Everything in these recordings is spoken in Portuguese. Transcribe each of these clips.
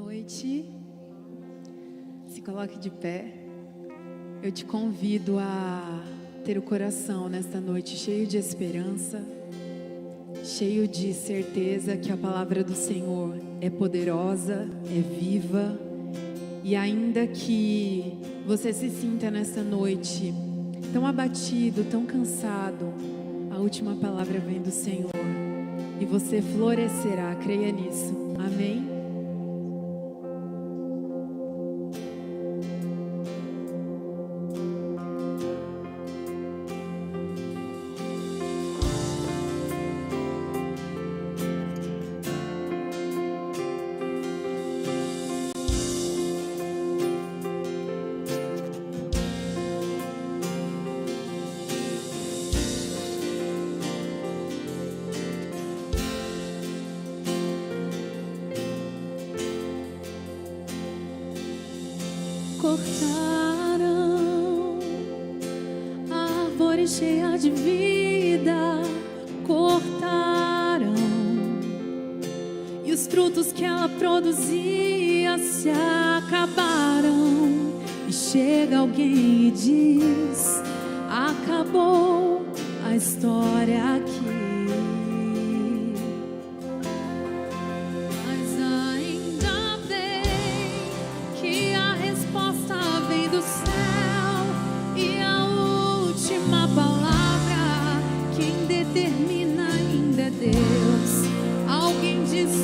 noite. Se coloque de pé. Eu te convido a ter o coração nesta noite cheio de esperança, cheio de certeza que a palavra do Senhor é poderosa, é viva. E ainda que você se sinta nesta noite tão abatido, tão cansado, a última palavra vem do Senhor e você florescerá. Creia nisso. Amém? Cortaram a árvore cheia de vida, cortaram, e os frutos que ela produzia se acabaram. E chega alguém e diz: acabou a história aqui.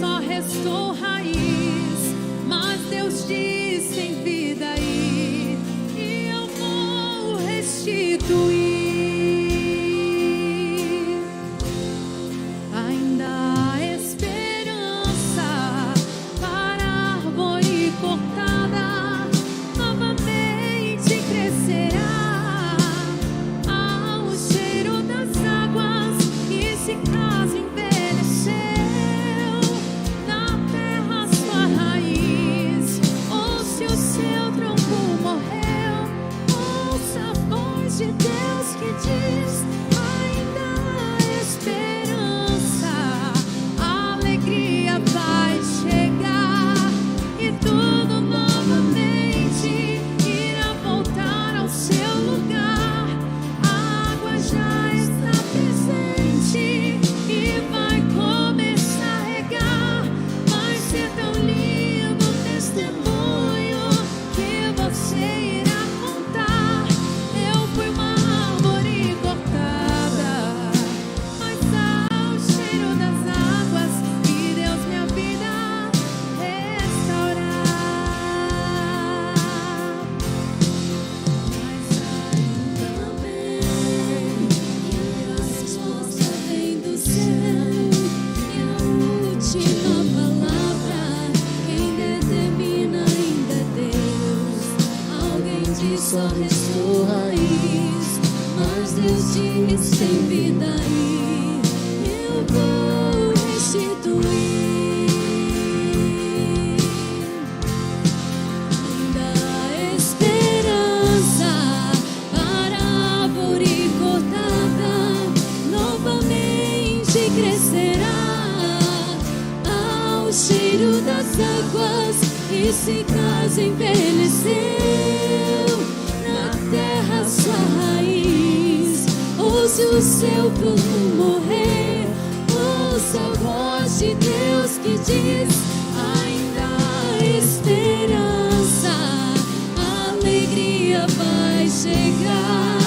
Só restou raiz, mas Deus diz: tem vida aí, e eu vou restituir. Ainda há esperança para a árvore cortada, novamente crescerá ao cheiro das águas, e se caso envelhecer, de Deus que diz: ainda há esperança, a alegria vai chegar e tudo novamente irá voltar ao seu lugar. A água já está presente e vai começar a regar. Vai ser tão lindo o testemunho que você irá contar. Fui uma árvore cortada, mas ao cheiro das águas, e Deus minha vida restaurar. Mas ainda bem que a resposta vem do céu, e a última palavra quem determina ainda é Deus. Alguém diz: só restou raiz, mas Deus diz: tem vida aí, eu vou restituir. Ainda há esperança para a árvore cortada, novamente crescerá ao cheiro das águas, e se caso envelheceu na terra sua raiz, ou se o seu fruto morrer, ouça a voz de Deus que diz: ainda há esperança, a alegria vai chegar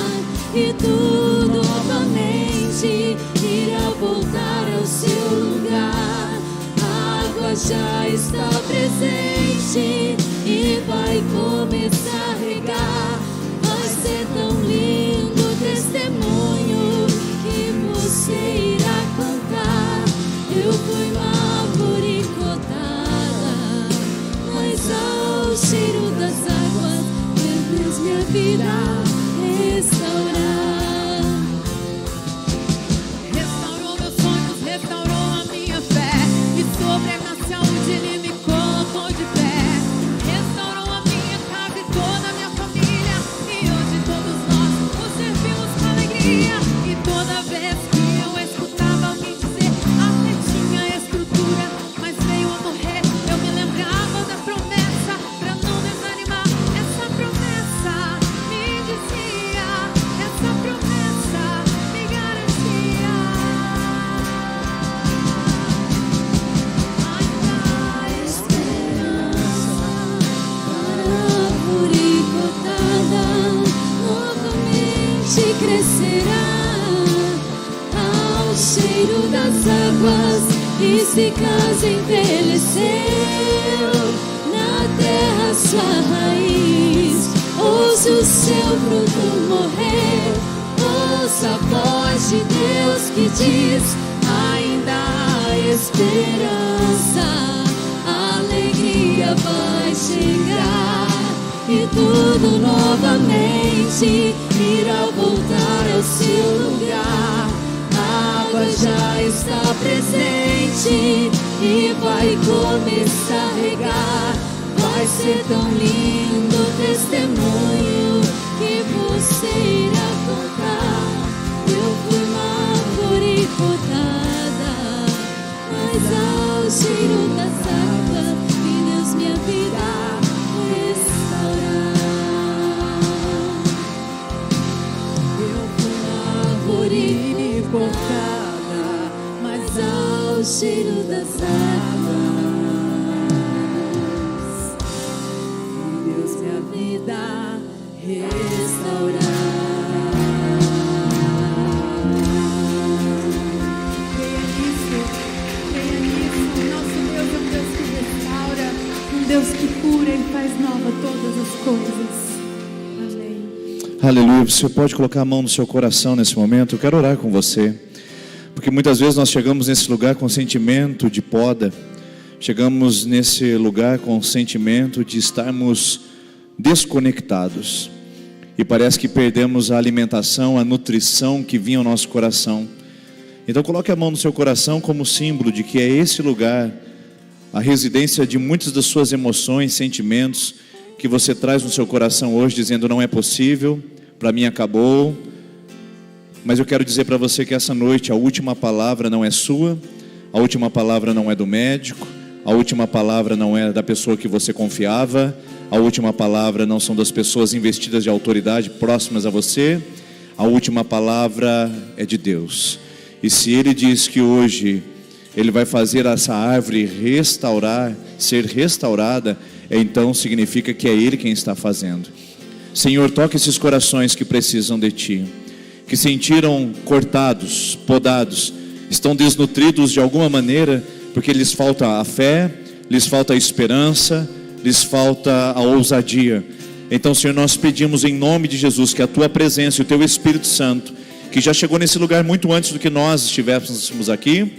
e tudo novamente irá voltar ao seu lugar. A água já está presente e vai começar a regar. Vai ser tão lindo o testemunho que você irá contar. Eu fui uma árvore cortada, mas ao cheiro das águas, Deus minha vida restaurar. Restaurou meus sonhos, restaurou a minha fé, e sobre a minha saúde Ele me colocou de florescerá ao cheiro das águas, e se casa envelheceu na terra sua raiz. Ouça o seu fruto morrer, ouça a voz de Deus que diz: ainda há esperança, a alegria vai chegar e tudo novamente irá voltar ao seu lugar. A água já está presente e vai começar a regar. Vai ser tão lindo o testemunho que você irá contar. Eu fui uma árvore podada, mas ao cheiro das águas vi Deus minha vida restaurar. Eu fui uma árvore cortada, mas ao cheiro das águas vi Deus minha vida restaurar. Deus que cura e faz nova todas as coisas. Amém. Aleluia. Você pode colocar a mão no seu coração nesse momento. Eu quero orar com você, porque muitas vezes nós chegamos nesse lugar com sentimento de poda. Chegamos nesse lugar com o sentimento de estarmos desconectados, e parece que perdemos a alimentação, a nutrição que vinha ao nosso coração. Então coloque a mão no seu coração como símbolo de que é esse lugar a residência de muitas das suas emoções, sentimentos que você traz no seu coração hoje, dizendo: não é possível, para mim acabou. Mas eu quero dizer para você que essa noite a última palavra não é sua, a última palavra não é do médico, a última palavra não é da pessoa que você confiava, a última palavra não são das pessoas investidas de autoridade próximas a você, a última palavra é de Deus. E se Ele diz que hoje Ele vai fazer essa árvore ser restaurada, então significa que é Ele quem está fazendo. Senhor, toque esses corações que precisam de Ti, que sentiram cortados, podados, estão desnutridos de alguma maneira, porque lhes falta a fé, lhes falta a esperança, lhes falta a ousadia. Então, Senhor, nós pedimos em nome de Jesus que a Tua presença e o Teu Espírito Santo, que já chegou nesse lugar muito antes do que nós estivéssemos aqui,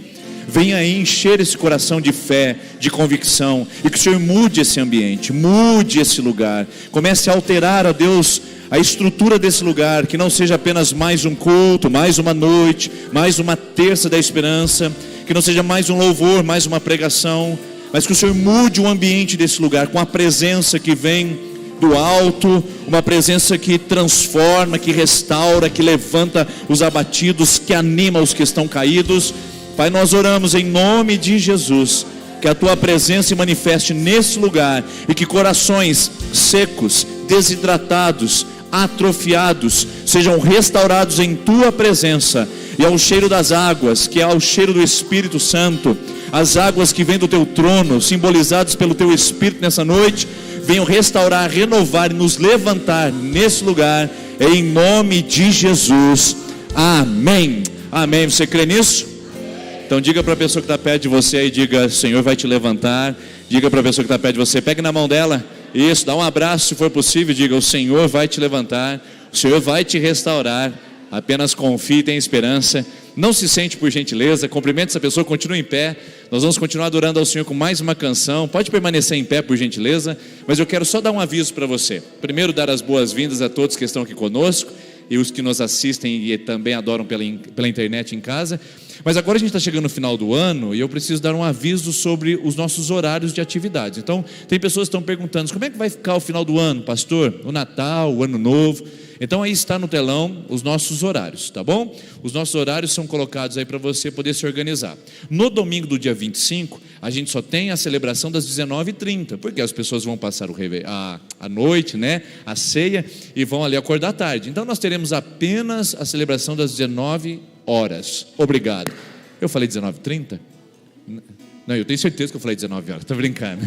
venha aí encher esse coração de fé, de convicção, e que o Senhor mude esse ambiente, mude esse lugar, comece a alterar, ó Deus, a estrutura desse lugar, que não seja apenas mais um culto, mais uma noite, mais uma terça da esperança, que não seja mais um louvor, mais uma pregação, mas que o Senhor mude o ambiente desse lugar, com a presença que vem do alto, uma presença que transforma, que restaura, que levanta os abatidos, que anima os que estão caídos. Pai, nós oramos em nome de Jesus, que a Tua presença se manifeste nesse lugar, e que corações secos, desidratados, atrofiados, sejam restaurados em Tua presença, e ao cheiro das águas, que é ao cheiro do Espírito Santo, as águas que vêm do Teu trono, simbolizadas pelo Teu Espírito nessa noite, venham restaurar, renovar e nos levantar nesse lugar, em nome de Jesus, amém. Amém. Você crê nisso? Então diga para a pessoa que está perto de você aí, diga: Senhor vai te levantar. Diga para a pessoa que está perto de você, pegue na mão dela, isso, dá um abraço se for possível, diga: o Senhor vai te levantar, o Senhor vai te restaurar, apenas confie e tenha esperança. Não se sente, por gentileza, cumprimente essa pessoa, continue em pé. Nós vamos continuar adorando ao Senhor com mais uma canção. Pode permanecer em pé, por gentileza, mas eu quero só dar um aviso para você. Primeiro, dar as boas-vindas a todos que estão aqui conosco e os que nos assistem e também adoram pela internet em casa. Mas agora a gente está chegando no final do ano e eu preciso dar um aviso sobre os nossos horários de atividades. Então, tem pessoas que estão perguntando: como é que vai ficar o final do ano, pastor? O Natal, o Ano Novo? Então aí está no telão os nossos horários, tá bom? Os nossos horários são colocados aí para você poder se organizar. No domingo do dia 25, a gente só tem a celebração das 19h30, porque as pessoas vão passar a noite, né, a ceia, e vão ali acordar à tarde. Então nós teremos apenas a celebração das 19 horas. Obrigado. Eu falei 19h30? Não, eu tenho certeza que eu falei 19 horas, estou brincando.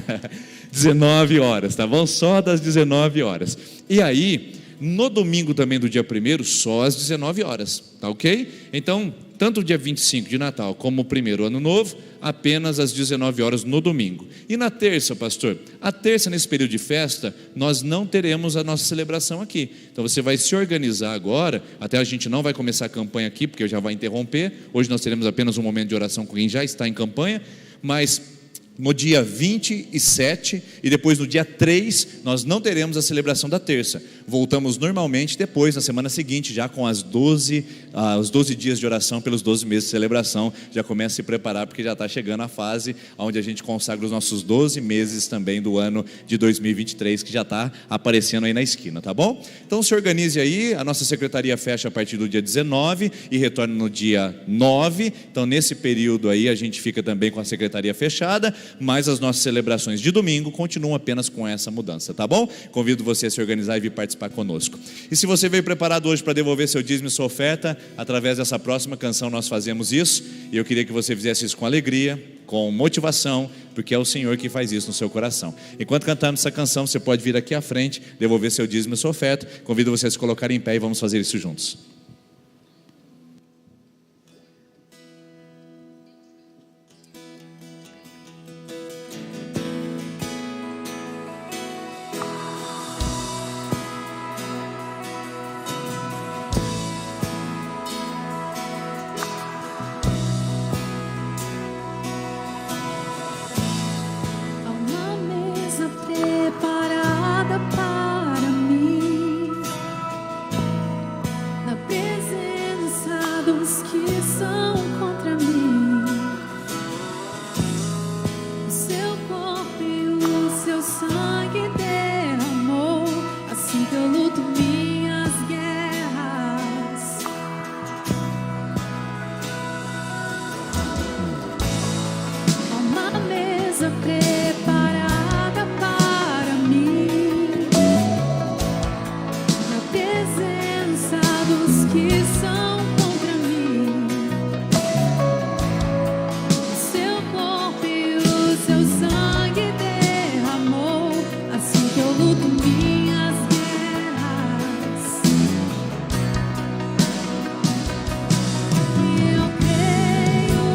19 horas, tá bom? Só das 19 horas. E aí, No domingo também do dia 1º, só às 19 horas, tá ok? Então, tanto o dia 25 de Natal como o 1º Ano Novo, apenas às 19 horas no domingo. E na terça, pastor? A terça, nesse período de festa, nós não teremos a nossa celebração aqui. Então você vai se organizar agora, até a gente não vai começar a campanha aqui, porque já vai interromper. Hoje nós teremos apenas um momento de oração com quem já está em campanha, mas no dia 27 e depois no dia 3, nós não teremos a celebração da terça. Voltamos normalmente depois, na semana seguinte, já com os 12 dias de oração pelos 12 meses de celebração. Já começa a se preparar, porque já está chegando a fase onde a gente consagra os nossos 12 meses também do ano de 2023, que já está aparecendo aí na esquina, tá bom? Então se organize aí, a nossa secretaria fecha a partir do dia 19 e retorna no dia 9. Então nesse período aí a gente fica também com a secretaria fechada, mas as nossas celebrações de domingo continuam apenas com essa mudança, tá bom? Convido você a se organizar e vir participar conosco. E se você veio preparado hoje para devolver seu dízimo e sua oferta, através dessa próxima canção nós fazemos isso, e eu queria que você fizesse isso com alegria, com motivação, porque é o Senhor que faz isso no seu coração. Enquanto cantamos essa canção, você pode vir aqui à frente, devolver seu dízimo e sua oferta. Convido você a se colocar em pé e vamos fazer isso juntos. Preparada para mim, na presença dos que são contra mim. O seu corpo e o seu sangue derramou, assim que eu luto minhas guerras. Há uma mesa preparada que são contra mim. O seu corpo e o seu sangue derramou, assim que eu luto minhas guerras. E eu creio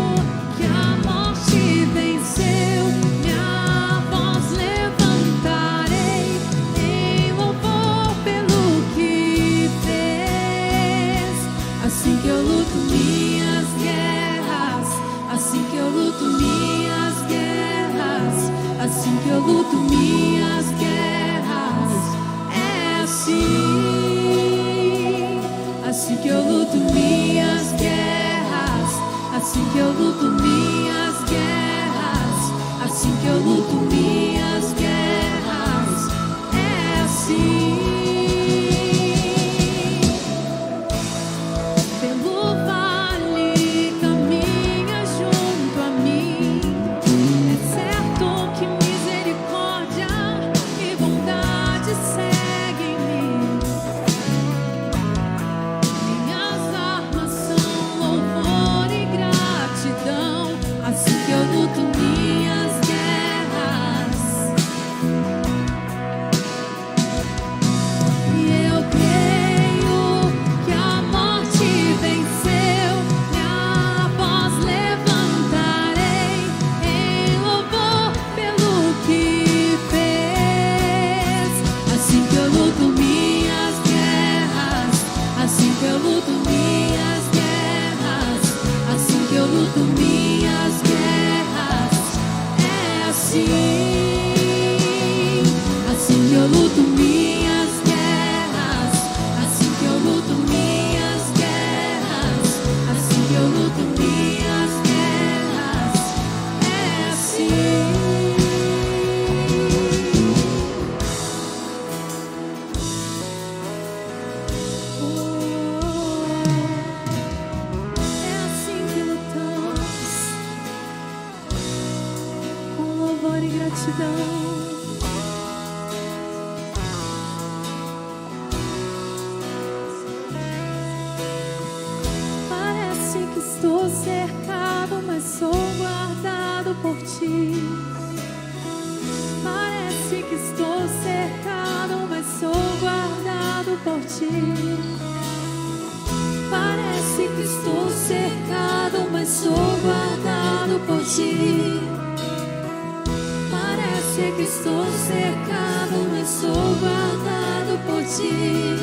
que a morte venceu, minha voz levantarei em louvor pelo que fez. Assim que eu luto minhas guerras, assim que eu luto minhas guerras, assim que eu luto minhas guerras, é assim que eu luto minhas guerras, assim que eu luto minhas guerras, assim que eu luto minhas guerras, é assim. Parece que estou cercado, mas sou guardado por ti. Parece que estou cercado, mas sou guardado por ti. Parece que estou cercado, mas sou guardado por ti. Parece que estou cercado, mas sou guardado por ti.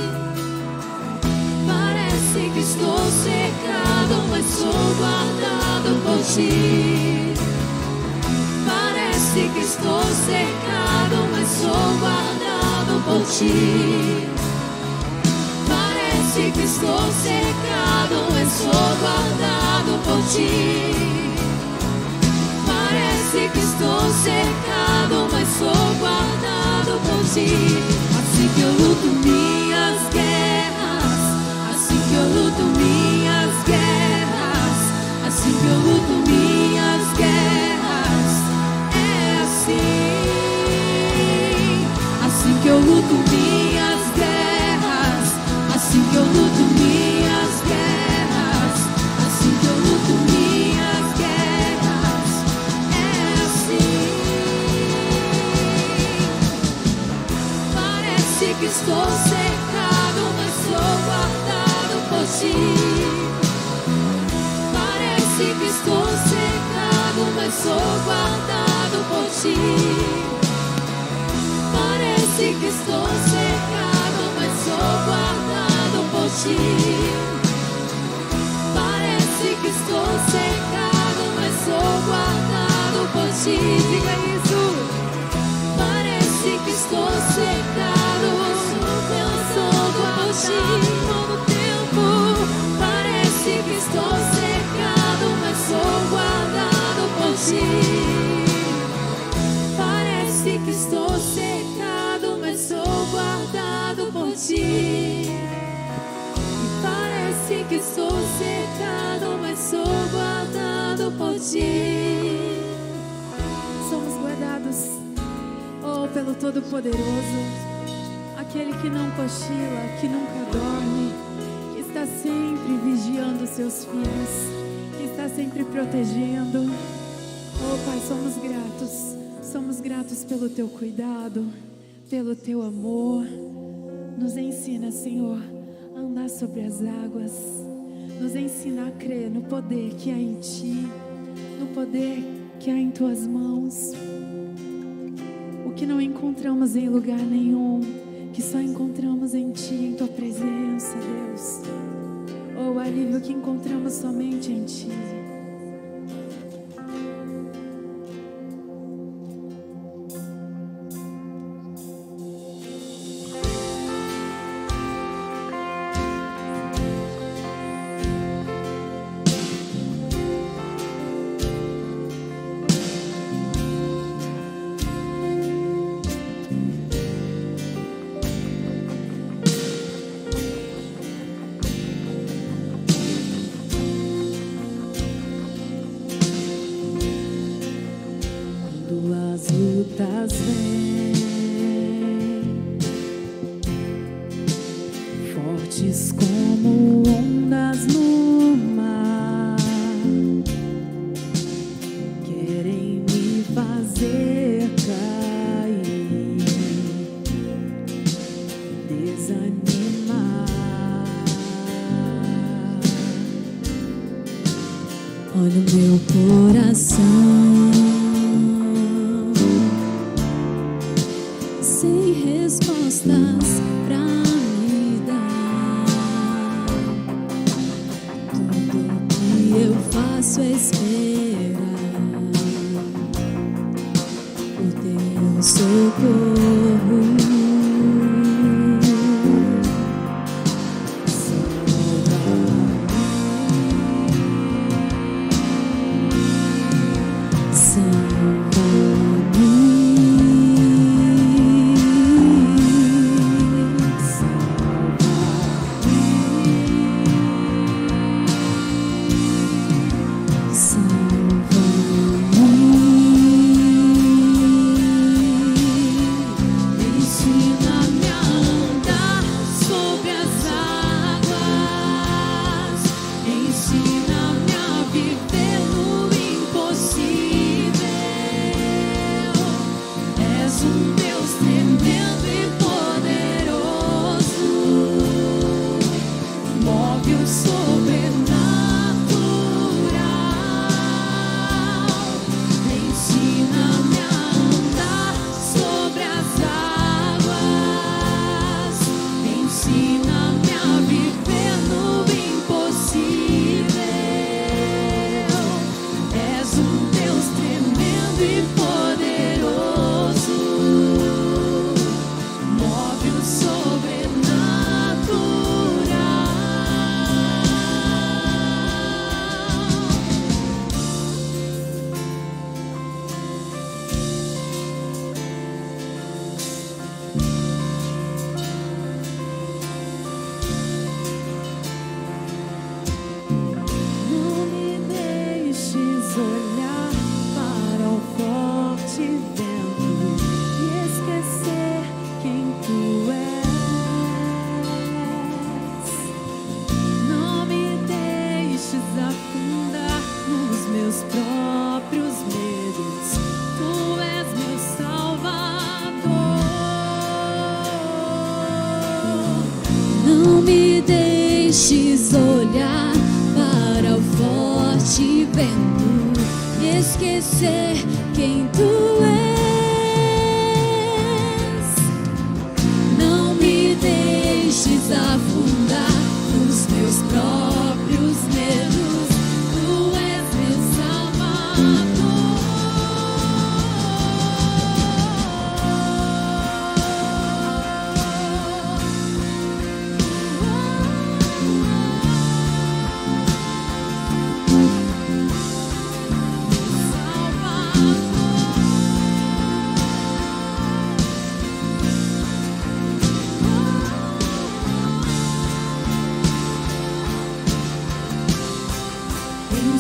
Parece que estou cercado, mas sou guardado por ti. Parece que estou cercado, mas sou guardado por ti. Parece que estou cercado, mas sou guardado por ti. Parece que estou cercado, mas sou guardado por ti. Assim que eu luto minhas guerras, assim que eu luto minhas guerras, assim que eu luto minhas guerras, é assim. Assim que eu luto minhas guerras, assim que eu luto minhas guerras, assim que eu luto minhas guerras, é assim. Parece que estou cercado, mas sou guardado por ti. Parece que estou cercado, mas sou guardado por ti. Parece que estou cercado, mas sou guardado por ti. Parece que estou cercado, mas sou guardado por ti. Diga isso. Parece que estou cercado, eu sou por ti todo o tempo. Parece que estou cercado, mas sou guardado por ti. Parece que estou cercado, mas sou guardado por ti. Parece que estou cercado, mas sou guardado por ti. Somos guardados, oh, pelo Todo-Poderoso, aquele que não cochila, que nunca dorme, que está sempre vigiando os seus filhos, que está sempre protegendo. Oh, Pai, somos gratos pelo Teu cuidado, pelo Teu amor. Nos ensina, Senhor, a andar sobre as águas. Nos ensina a crer no poder que há em Ti, no poder que há em Tuas mãos. O que não encontramos em lugar nenhum, que só encontramos em Ti, em Tua presença, Deus. Oh, o alívio que encontramos somente em Ti. As lutas vêm fortes como ondas no mar, querem me fazer cair, desanimar. Olha o meu coração, sem respostas pra me dar. Tudo que eu faço é esperar o Teu socorro. Salva-me.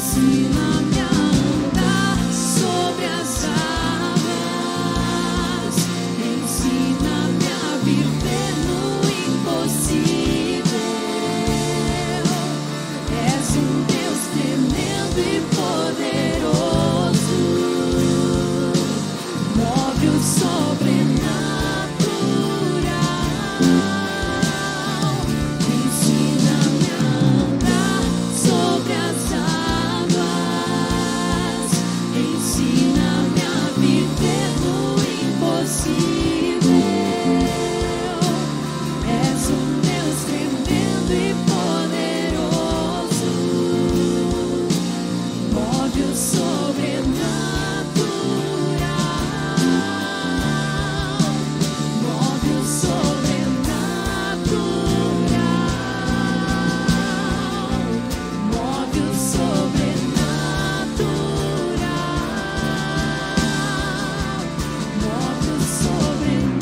ensina-me a andar sobre as águas, ensina-me a viver no impossível. És um Deus tremendo e poderoso, move o sobrenatural. Ensina-me a andar sobre as águas, ensina-me a viver no impossível. És um Deus tremendo e poderoso, move o sobrenatural, move o sobrenatural, move o sobrenatural, move o sobrenatural.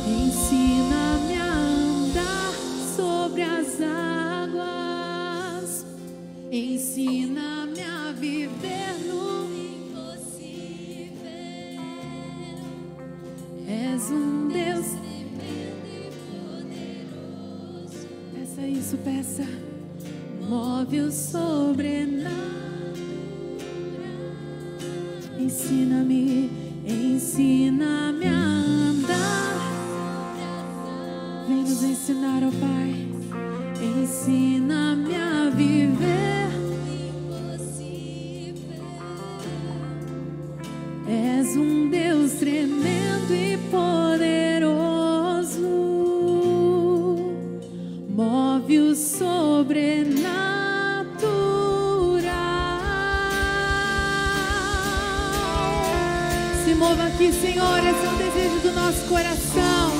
Ensina-me a andar sobre as águas, ensina-me a viver no impossível. És um Deus tremendo e poderoso. Peça isso, peça. Move o sobrenatural. Ensina-me, ensina-me a andar. Vem nos ensinar, ó Pai. Ensina-me a viver impossível. És um Deus tremendo e poderoso, move o sobrenatural. Se mova aqui, Senhor, esse é o desejo do nosso coração.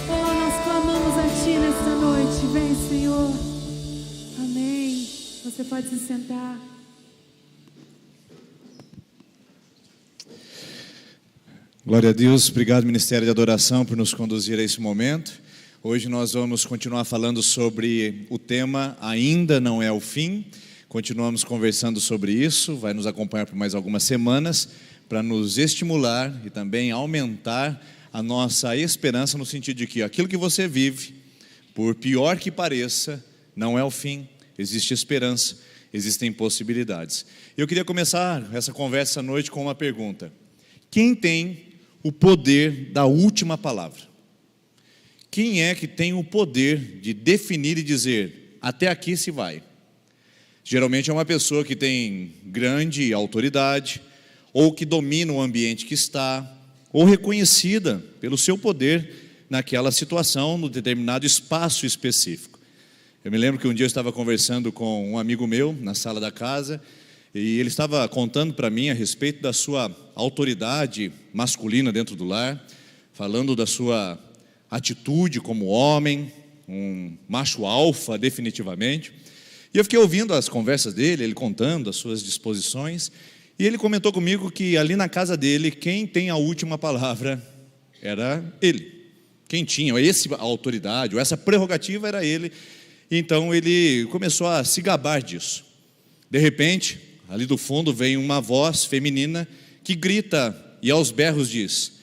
Oh, nós clamamos a Ti nesta noite. Vem, Senhor. Amém. Você pode se sentar. Glória a Deus, obrigado Ministério de Adoração por nos conduzir a esse momento. Hoje nós vamos continuar falando sobre o tema Ainda Não É o Fim. Continuamos conversando sobre isso, vai nos acompanhar por mais algumas semanas para nos estimular e também aumentar a nossa esperança no sentido de que aquilo que você vive, por pior que pareça, não é o fim, existe esperança, existem possibilidades. Eu queria começar essa conversa essa noite com uma pergunta: quem tem o poder da última palavra? Quem é que tem o poder de definir e dizer, até aqui se vai? Geralmente é uma pessoa que tem grande autoridade, ou que domina o ambiente que está, ou reconhecida pelo seu poder naquela situação, no determinado espaço específico. Eu me lembro que um dia eu estava conversando com um amigo meu na sala da casa, e ele estava contando para mim a respeito da sua autoridade masculina dentro do lar, falando da sua atitude como homem, um macho alfa definitivamente. E eu fiquei ouvindo as conversas dele, ele contando as suas disposições, e ele comentou comigo que ali na casa dele, quem tem a última palavra era ele. Quem tinha essa autoridade, ou essa prerrogativa era ele. Então ele começou a se gabar disso. De repente, ali do fundo vem uma voz feminina que grita e aos berros diz: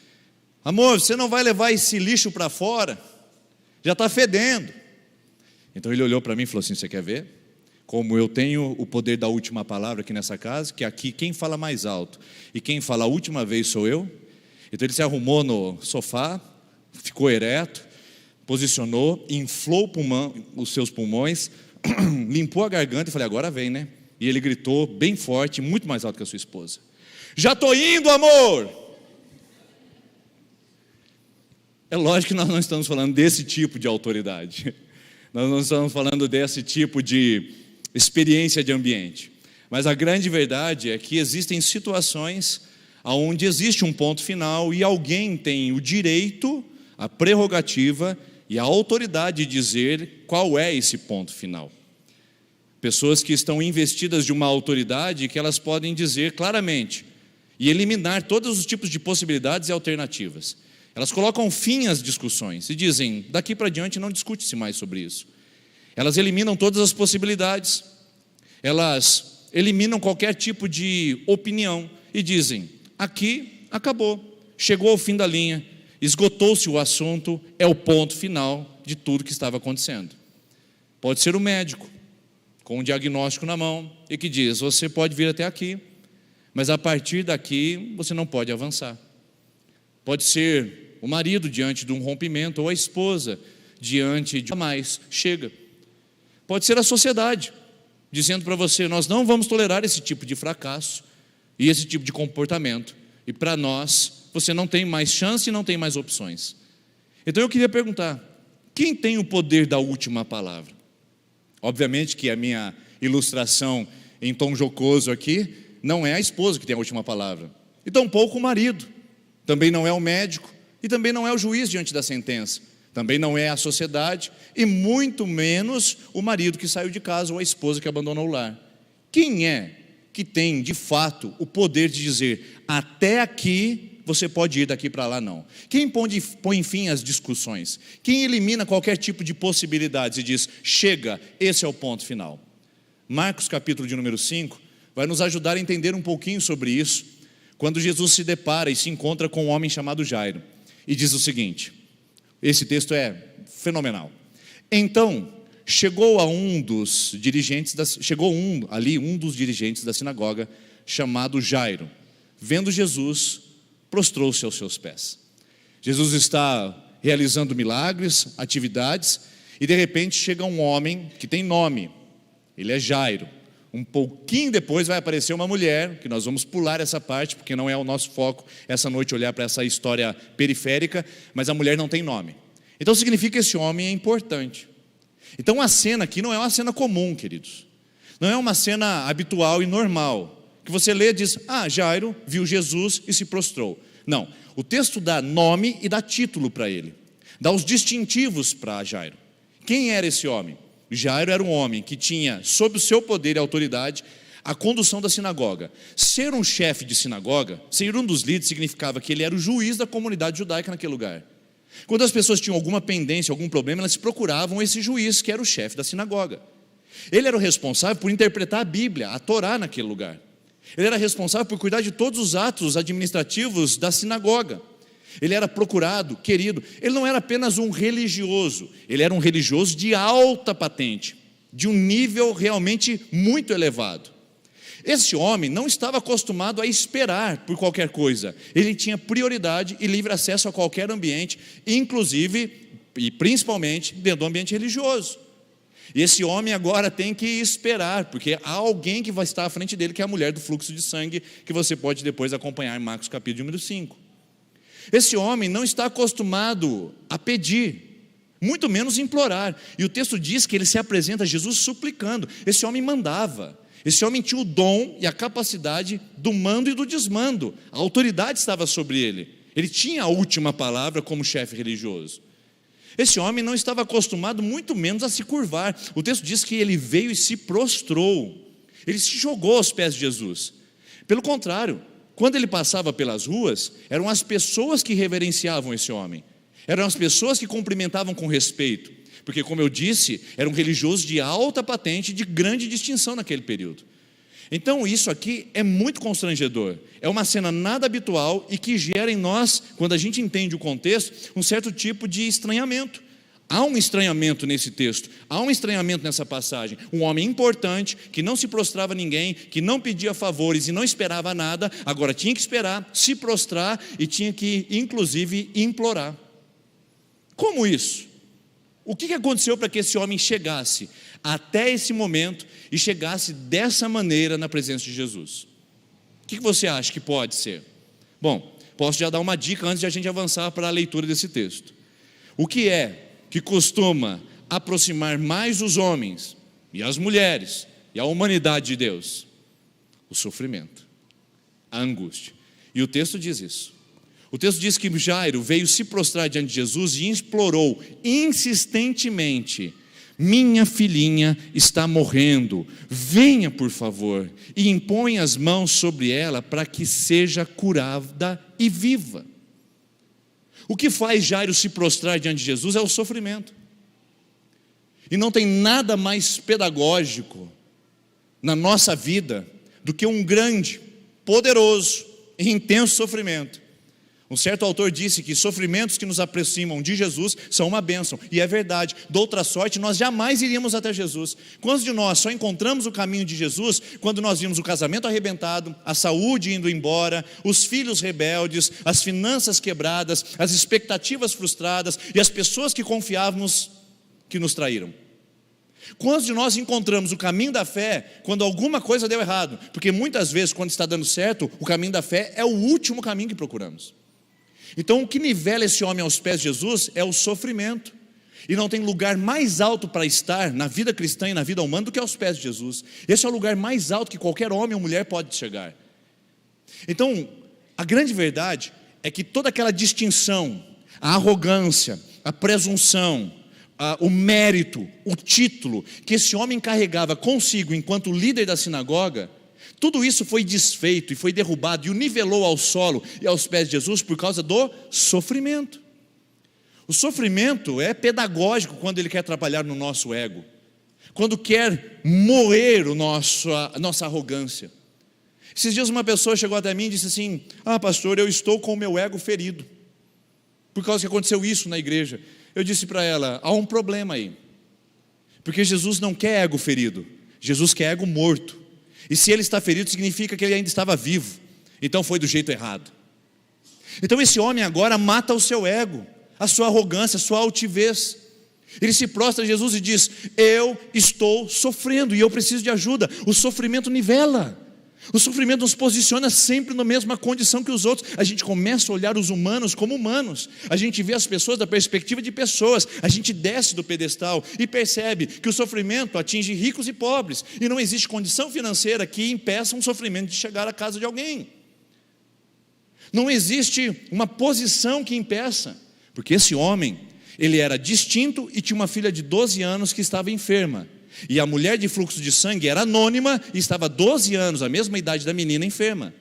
amor, você não vai levar esse lixo para fora? Já está fedendo. Então ele olhou para mim e falou assim: você quer ver? Como eu tenho o poder da última palavra aqui nessa casa, que aqui quem fala mais alto e quem fala a última vez sou eu. Então ele se arrumou no sofá, ficou ereto, posicionou, inflou os seus pulmões, limpou a garganta e falei: agora vem, né? E ele gritou bem forte, muito mais alto que a sua esposa: já estou indo, amor! É lógico que nós não estamos falando desse tipo de autoridade, nós não estamos falando desse tipo de experiência de ambiente, mas a grande verdade é que existem situações onde existe um ponto final e alguém tem o direito, a prerrogativa e a autoridade de dizer qual é esse ponto final. Pessoas que estão investidas de uma autoridade que elas podem dizer claramente e eliminar todos os tipos de possibilidades e alternativas. Elas colocam fim às discussões e dizem: daqui para diante não discute-se mais sobre isso. Elas eliminam todas as possibilidades, elas eliminam qualquer tipo de opinião e dizem: aqui acabou, chegou ao fim da linha, esgotou-se o assunto, é o ponto final de tudo que estava acontecendo. Pode ser o médico, com um diagnóstico na mão, e que diz: você pode vir até aqui, mas a partir daqui você não pode avançar. Pode ser o marido diante de um rompimento, ou a esposa diante de mais, chega. Pode ser a sociedade, dizendo para você: nós não vamos tolerar esse tipo de fracasso e esse tipo de comportamento, e para nós, você não tem mais chance e não tem mais opções. Então eu queria perguntar: quem tem o poder da última palavra? Obviamente que a minha ilustração em tom jocoso aqui não é a esposa que tem a última palavra, e tampouco o marido, também não é o médico, e também não é o juiz diante da sentença, também não é a sociedade, e muito menos o marido que saiu de casa ou a esposa que abandonou o lar. Quem é que tem de fato o poder de dizer: até aqui você pode ir, daqui para lá não? Quem põe fim às discussões? Quem elimina qualquer tipo de possibilidades e diz: chega, esse é o ponto final? Marcos capítulo de número 5 vai nos ajudar a entender um pouquinho sobre isso, quando Jesus se depara e se encontra com um homem chamado Jairo, e diz o seguinte, esse texto é fenomenal: então chegou um dos dirigentes da sinagoga, chamado Jairo. Vendo Jesus, prostrou-se aos seus pés. Jesus está realizando milagres, atividades, e de repente chega um homem que tem nome, ele é Jairo. Um pouquinho depois vai aparecer uma mulher, que nós vamos pular essa parte, porque não é o nosso foco essa noite olhar para essa história periférica, mas a mulher não tem nome. Então significa que esse homem é importante. Então a cena aqui não é uma cena comum, queridos. Não é uma cena habitual e normal, que você lê e diz: ah, Jairo viu Jesus e se prostrou. Não, o texto dá nome e dá título para ele, dá os distintivos para Jairo. Quem era esse homem? Jairo era um homem que tinha sob o seu poder e autoridade a condução da sinagoga. Ser um chefe de sinagoga, ser um dos líderes, significava que ele era o juiz da comunidade judaica naquele lugar. Quando as pessoas tinham alguma pendência, algum problema, elas procuravam esse juiz, que era o chefe da sinagoga. Ele era o responsável por interpretar a Bíblia, a Torá naquele lugar. Ele era responsável por cuidar de todos os atos administrativos da sinagoga. Ele era procurado, querido. Ele não era apenas um religioso, ele era um religioso de alta patente, de um nível realmente muito elevado. Esse homem não estava acostumado a esperar por qualquer coisa. Ele tinha prioridade e livre acesso a qualquer ambiente, inclusive e principalmente dentro do ambiente religioso. E esse homem agora tem que esperar, porque há alguém que vai estar à frente dele, que é a mulher do fluxo de sangue, que você pode depois acompanhar em Marcos capítulo número 5. Esse homem não está acostumado a pedir, muito menos implorar. E o texto diz que ele se apresenta a Jesus suplicando. Esse homem mandava. Esse homem tinha o dom e a capacidade do mando e do desmando. A autoridade estava sobre ele. Ele tinha a última palavra como chefe religioso. Esse homem não estava acostumado, muito menos, a se curvar. O texto diz que ele veio e se prostrou. Ele se jogou aos pés de Jesus. Pelo contrário, quando ele passava pelas ruas, eram as pessoas que reverenciavam esse homem. Eram as pessoas que cumprimentavam com respeito. Porque, como eu disse, era um religioso de alta patente, de grande distinção naquele período. Então isso aqui é muito constrangedor. É uma cena nada habitual e que gera em nós, quando a gente entende o contexto, um certo tipo de estranhamento. Há um estranhamento nesse texto, há um estranhamento nessa passagem. Um homem importante, que não se prostrava a ninguém, que não pedia favores e não esperava nada, agora tinha que esperar, se prostrar e tinha que, inclusive, implorar. Como isso? O que aconteceu para que esse homem chegasse até esse momento e chegasse dessa maneira na presença de Jesus? O que você acha que pode ser? Bom, posso já dar uma dica antes de a gente avançar para a leitura desse texto. O que é que costuma aproximar mais os homens e as mulheres e a humanidade de Deus? O sofrimento, a angústia. E o texto diz isso. O texto diz que Jairo veio se prostrar diante de Jesus e implorou insistentemente: minha filhinha está morrendo, venha por favor e impõe as mãos sobre ela para que seja curada e viva. O que faz Jairo se prostrar diante de Jesus é o sofrimento. E não tem nada mais pedagógico na nossa vida do que um grande, poderoso e intenso sofrimento. Um certo autor disse que sofrimentos que nos aproximam de Jesus são uma bênção, e é verdade. De outra sorte, nós jamais iríamos até Jesus. Quantos de nós só encontramos o caminho de Jesus quando nós vimos o casamento arrebentado, a saúde indo embora, os filhos rebeldes, as finanças quebradas, as expectativas frustradas e as pessoas que confiávamos que nos traíram? Quantos de nós encontramos o caminho da fé quando alguma coisa deu errado? Porque muitas vezes, quando está dando certo, o caminho da fé é o último caminho que procuramos. Então, o que nivela esse homem aos pés de Jesus é o sofrimento. E não tem lugar mais alto para estar na vida cristã e na vida humana do que aos pés de Jesus. Esse é o lugar mais alto que qualquer homem ou mulher pode chegar. Então, a grande verdade é que toda aquela distinção, a arrogância, a presunção, o mérito, o título que esse homem carregava consigo enquanto líder da sinagoga, tudo isso foi desfeito e foi derrubado e o nivelou ao solo e aos pés de Jesus por causa do sofrimento. O sofrimento é pedagógico quando ele quer trabalhar no nosso ego, quando quer moer a nossa arrogância. Esses dias uma pessoa chegou até mim e disse assim: pastor, eu estou com o meu ego ferido por causa que aconteceu isso na igreja. Eu disse para ela: há um problema aí, porque Jesus não quer ego ferido, Jesus quer ego morto. E se ele está ferido, significa que ele ainda estava vivo. Então foi do jeito errado. Então esse homem agora mata o seu ego, a sua arrogância, a sua altivez. Ele se prostra a Jesus e diz: eu estou sofrendo e eu preciso de ajuda. O sofrimento nivela. O sofrimento nos posiciona sempre na mesma condição que os outros. A gente começa a olhar os humanos como humanos. A gente vê as pessoas da perspectiva de pessoas. A gente desce do pedestal e percebe que o sofrimento atinge ricos e pobres. E não existe condição financeira que impeça um sofrimento de chegar à casa de alguém. Não existe uma posição que impeça. Porque esse homem, ele era distinto e tinha uma filha de 12 anos que estava enferma. E a mulher de fluxo de sangue era anônima e estava 12 anos, a mesma idade da menina, enferma.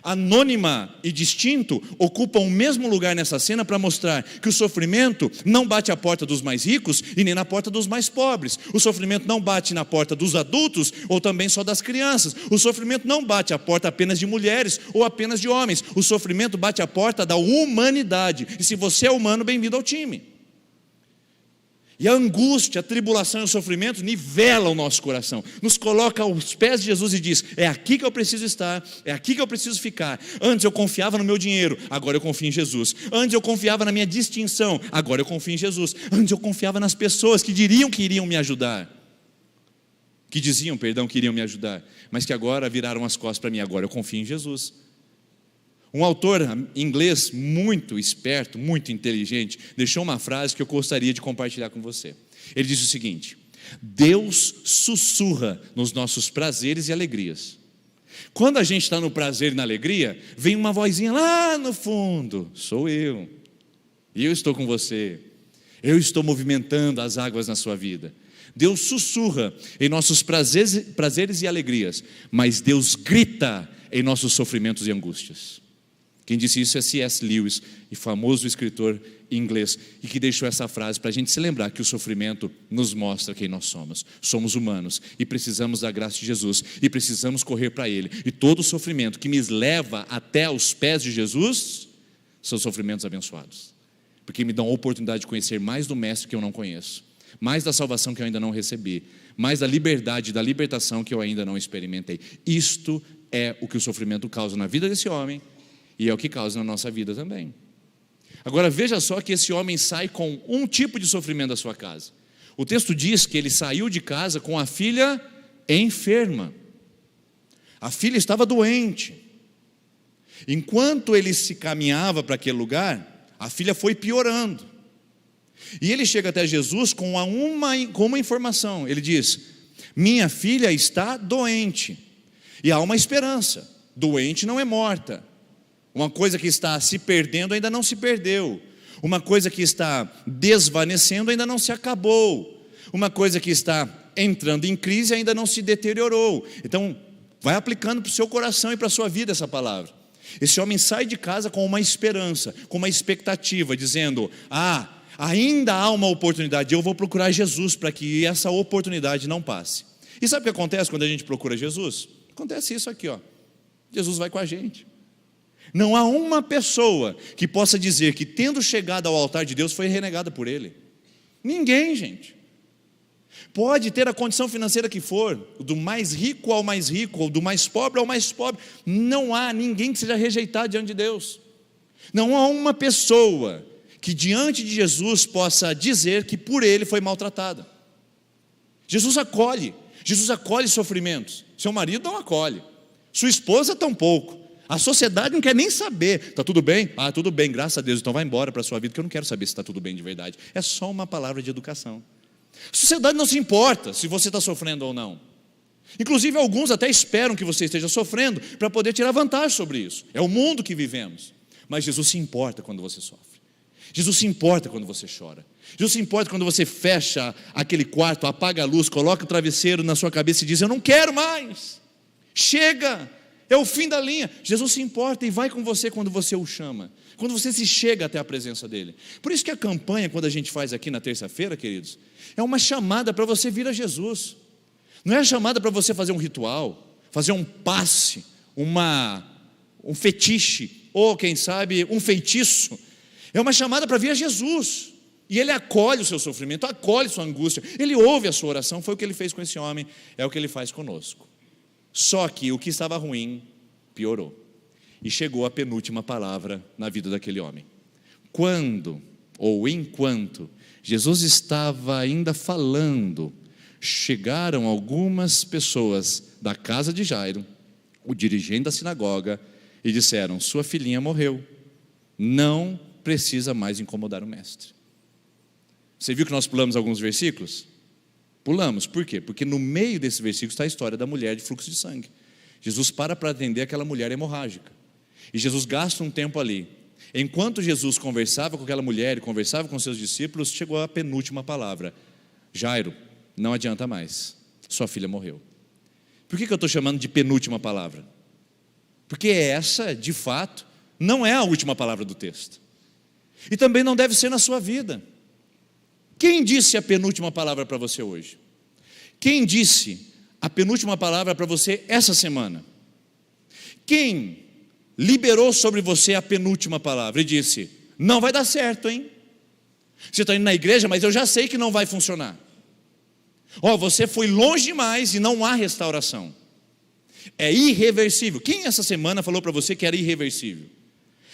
Anônima e distinto ocupam o mesmo lugar nessa cena para mostrar que o sofrimento não bate à porta dos mais ricos e nem na porta dos mais pobres. O sofrimento não bate na porta dos adultos ou também só das crianças. O sofrimento não bate à porta apenas de mulheres ou apenas de homens. O sofrimento bate à porta da humanidade. E se você é humano, bem-vindo ao time. E a angústia, a tribulação e o sofrimento nivela o nosso coração, nos coloca aos pés de Jesus e diz: é aqui que eu preciso estar, é aqui que eu preciso ficar. Antes eu confiava no meu dinheiro, agora eu confio em Jesus. Antes eu confiava na minha distinção, agora eu confio em Jesus. Antes eu confiava nas pessoas que diziam, que iriam me ajudar, que iriam me ajudar, mas que agora viraram as costas para mim. Agora eu confio em Jesus. Um autor inglês muito esperto, muito inteligente, deixou uma frase que eu gostaria de compartilhar com você. Ele diz o seguinte: Deus sussurra nos nossos prazeres e alegrias. Quando a gente está no prazer e na alegria, vem uma vozinha lá no fundo: sou eu, e eu estou com você, eu estou movimentando as águas na sua vida. Deus sussurra em nossos prazeres e alegrias, mas Deus grita em nossos sofrimentos e angústias. Quem disse isso é C.S. Lewis, famoso escritor inglês, e que deixou essa frase para a gente se lembrar que o sofrimento nos mostra quem nós somos. Somos humanos e precisamos da graça de Jesus e precisamos correr para Ele. E todo o sofrimento que me leva até os pés de Jesus são sofrimentos abençoados, porque me dão a oportunidade de conhecer mais do Mestre que eu não conheço, mais da salvação que eu ainda não recebi, mais da liberdade, da libertação que eu ainda não experimentei. Isto é o que o sofrimento causa na vida desse homem e é o que causa na nossa vida também. Agora veja só que esse homem sai com um tipo de sofrimento da sua casa. O texto diz que ele saiu de casa com a filha enferma. A filha estava doente. Enquanto ele se caminhava para aquele lugar, a filha foi piorando. E ele chega até Jesus com uma informação. Ele diz: minha filha está doente. E há uma esperança. Doente não é morta. Uma coisa que está se perdendo ainda não se perdeu. Uma coisa que está desvanecendo ainda não se acabou. Uma coisa que está entrando em crise ainda não se deteriorou. Então, vai aplicando para o seu coração e para a sua vida essa palavra. Esse homem sai de casa com uma esperança, com uma expectativa, dizendo: Ainda há uma oportunidade, eu vou procurar Jesus para que essa oportunidade não passe. E sabe o que acontece quando a gente procura Jesus? Acontece isso aqui, ó. Jesus vai com a gente. Não há uma pessoa que possa dizer que, tendo chegado ao altar de Deus, foi renegada por Ele. Ninguém, gente. Pode ter a condição financeira que for, do mais rico ao mais rico, ou do mais pobre ao mais pobre, não há ninguém que seja rejeitado diante de Deus. Não há uma pessoa que diante de Jesus possa dizer que por Ele foi maltratada. Jesus acolhe sofrimentos. Seu marido não acolhe, sua esposa tampouco. A sociedade não quer nem saber. Está tudo bem? Ah, tudo bem, graças a Deus. Então vai embora para a sua vida, que eu não quero saber se está tudo bem de verdade. É só uma palavra de educação. A sociedade não se importa se você está sofrendo ou não. Inclusive alguns até esperam que você esteja sofrendo para poder tirar vantagem sobre isso. É o mundo que vivemos. Mas Jesus se importa quando você sofre. Jesus se importa quando você chora. Jesus se importa quando você fecha aquele quarto, apaga a luz, coloca o travesseiro na sua cabeça e diz: eu não quero mais, chega, é o fim da linha. Jesus se importa e vai com você quando você o chama, quando você se chega até a presença dele. Por isso que a campanha, quando a gente faz aqui na terça-feira, queridos, é uma chamada para você vir a Jesus. Não é chamada para você fazer um ritual, fazer um passe, um fetiche, ou quem sabe um feitiço. É uma chamada para vir a Jesus. E Ele acolhe o seu sofrimento, acolhe sua angústia, Ele ouve a sua oração. Foi o que Ele fez com esse homem, é o que Ele faz conosco. Só que o que estava ruim piorou. E chegou a penúltima palavra na vida daquele homem. Quando, ou enquanto, Jesus estava ainda falando, chegaram algumas pessoas da casa de Jairo, o dirigente da sinagoga, e disseram: sua filhinha morreu, não precisa mais incomodar o mestre. Você viu que nós pulamos alguns versículos? Pulamos, por quê? Porque no meio desse versículo está a história da mulher de fluxo de sangue. Jesus para atender aquela mulher hemorrágica, e Jesus gasta um tempo ali. Enquanto Jesus conversava com aquela mulher e conversava com seus discípulos, chegou a penúltima palavra: Jairo, não adianta mais, sua filha morreu. Por que eu estou chamando de penúltima palavra? Porque essa, de fato, não é a última palavra do texto, e também não deve ser na sua vida. Quem disse a penúltima palavra para você hoje? Quem disse a penúltima palavra para você essa semana? Quem liberou sobre você a penúltima palavra e disse: não vai dar certo, hein? Você está indo na igreja, mas eu já sei que não vai funcionar. Você foi longe demais e não há restauração. É irreversível. Quem essa semana falou para você que era irreversível?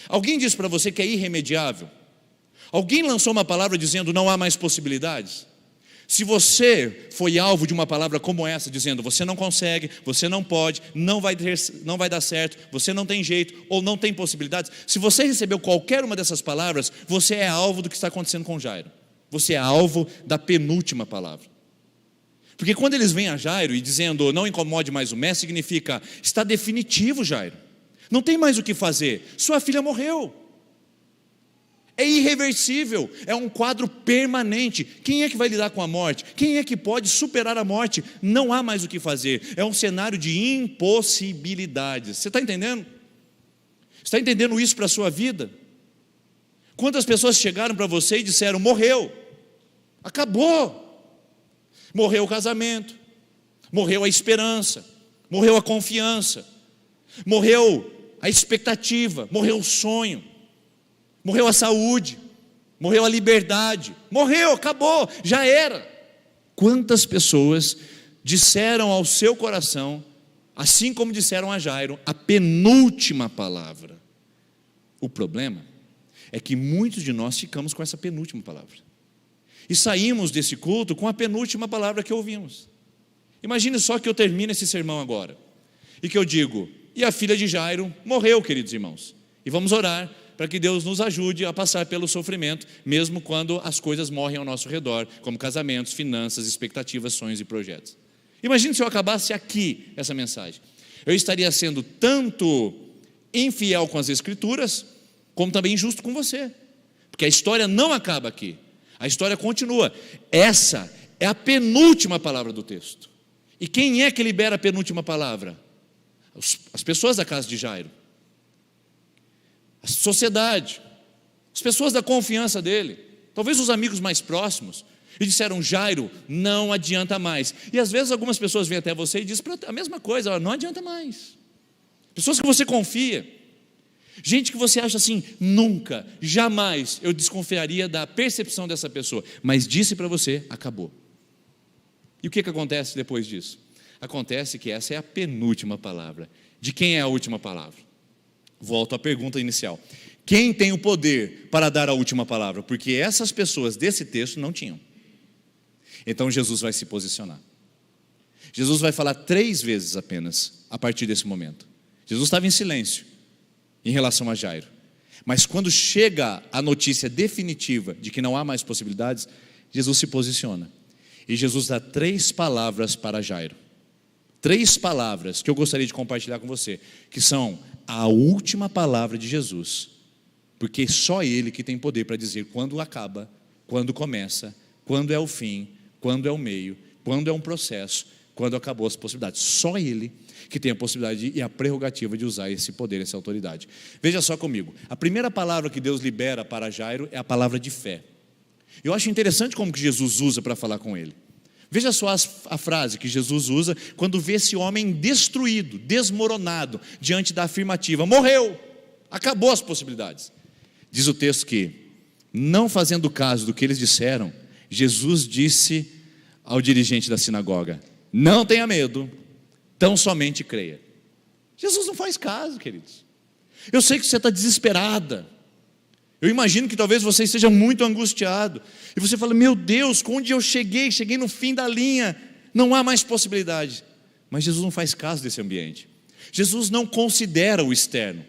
Alguém disse para você que é irremediável? Alguém lançou uma palavra dizendo: não há mais possibilidades? Se você foi alvo de uma palavra como essa, dizendo: você não consegue, você não pode, não vai dar certo, você não tem jeito, ou não tem possibilidades, se você recebeu qualquer uma dessas palavras, você é alvo do que está acontecendo com Jairo. Você é alvo da penúltima palavra. Porque quando eles vêm a Jairo e dizendo: não incomode mais o mestre, significa: está definitivo, Jairo, não tem mais o que fazer, sua filha morreu. É irreversível, é um quadro permanente. Quem é que vai lidar com a morte? Quem é que pode superar a morte? Não há mais o que fazer, é um cenário de impossibilidades. Você está entendendo? Está entendendo isso para a sua vida? Quantas pessoas chegaram para você e disseram: morreu, acabou, morreu o casamento, morreu a esperança, morreu a confiança, morreu a expectativa, morreu o sonho, morreu a saúde, morreu a liberdade, morreu, acabou, já era. Quantas pessoas disseram ao seu coração, assim como disseram a Jairo, a penúltima palavra? O problema é que muitos de nós ficamos com essa penúltima palavra e saímos desse culto com a penúltima palavra que ouvimos. Imagine só que eu termino esse sermão agora e que eu digo: e a filha de Jairo morreu, queridos irmãos, e vamos orar para que Deus nos ajude a passar pelo sofrimento, mesmo quando as coisas morrem ao nosso redor, como casamentos, finanças, expectativas, sonhos e projetos. Imagine se eu acabasse aqui essa mensagem. Eu estaria sendo tanto infiel com as Escrituras, como também injusto com você, porque a história não acaba aqui, a história continua. Essa é a penúltima palavra do texto. E quem é que libera a penúltima palavra? As pessoas da casa de Jairo, a sociedade, as pessoas da confiança dele. talvez os amigos mais próximos, e disseram: Jairo, não adianta mais. E às vezes algumas pessoas vêm até você e dizem a mesma coisa: não adianta mais. Pessoas que você confia, gente que você acha assim: nunca, jamais eu desconfiaria da percepção dessa pessoa, mas disse para você, acabou. E o que acontece depois disso? Acontece que essa é a penúltima palavra. De quem é a última palavra? Volto à pergunta inicial: quem tem o poder para dar a última palavra? Porque essas pessoas desse texto não tinham. Então Jesus vai se posicionar. Jesus vai falar 3 vezes apenas a partir desse momento. Jesus estava em silêncio em relação a Jairo, mas quando chega a notícia definitiva de que não há mais possibilidades, Jesus se posiciona e Jesus dá 3 palavras para Jairo. 3 palavras que eu gostaria de compartilhar com você, que são a última palavra de Jesus, porque só Ele que tem poder para dizer quando acaba, quando começa, quando é o fim, quando é o meio, quando é um processo, quando acabou as possibilidades. Só Ele que tem a possibilidade e a prerrogativa de usar esse poder, essa autoridade. Veja só comigo, a primeira palavra que Deus libera para Jairo é a palavra de fé. Eu acho interessante como que Jesus usa para falar com ele. Veja só a frase que Jesus usa quando vê esse homem destruído, desmoronado, diante da afirmativa: morreu, acabou as possibilidades. Diz o texto que, não fazendo caso do que eles disseram, Jesus disse ao dirigente da sinagoga: não tenha medo, tão somente creia. Jesus não faz caso, queridos. Eu sei que você está desesperada. Eu imagino que talvez você esteja muito angustiado. E você fala: meu Deus, onde eu cheguei? Cheguei no fim da linha. Não há mais possibilidade. Mas Jesus não faz caso desse ambiente. Jesus não considera o externo.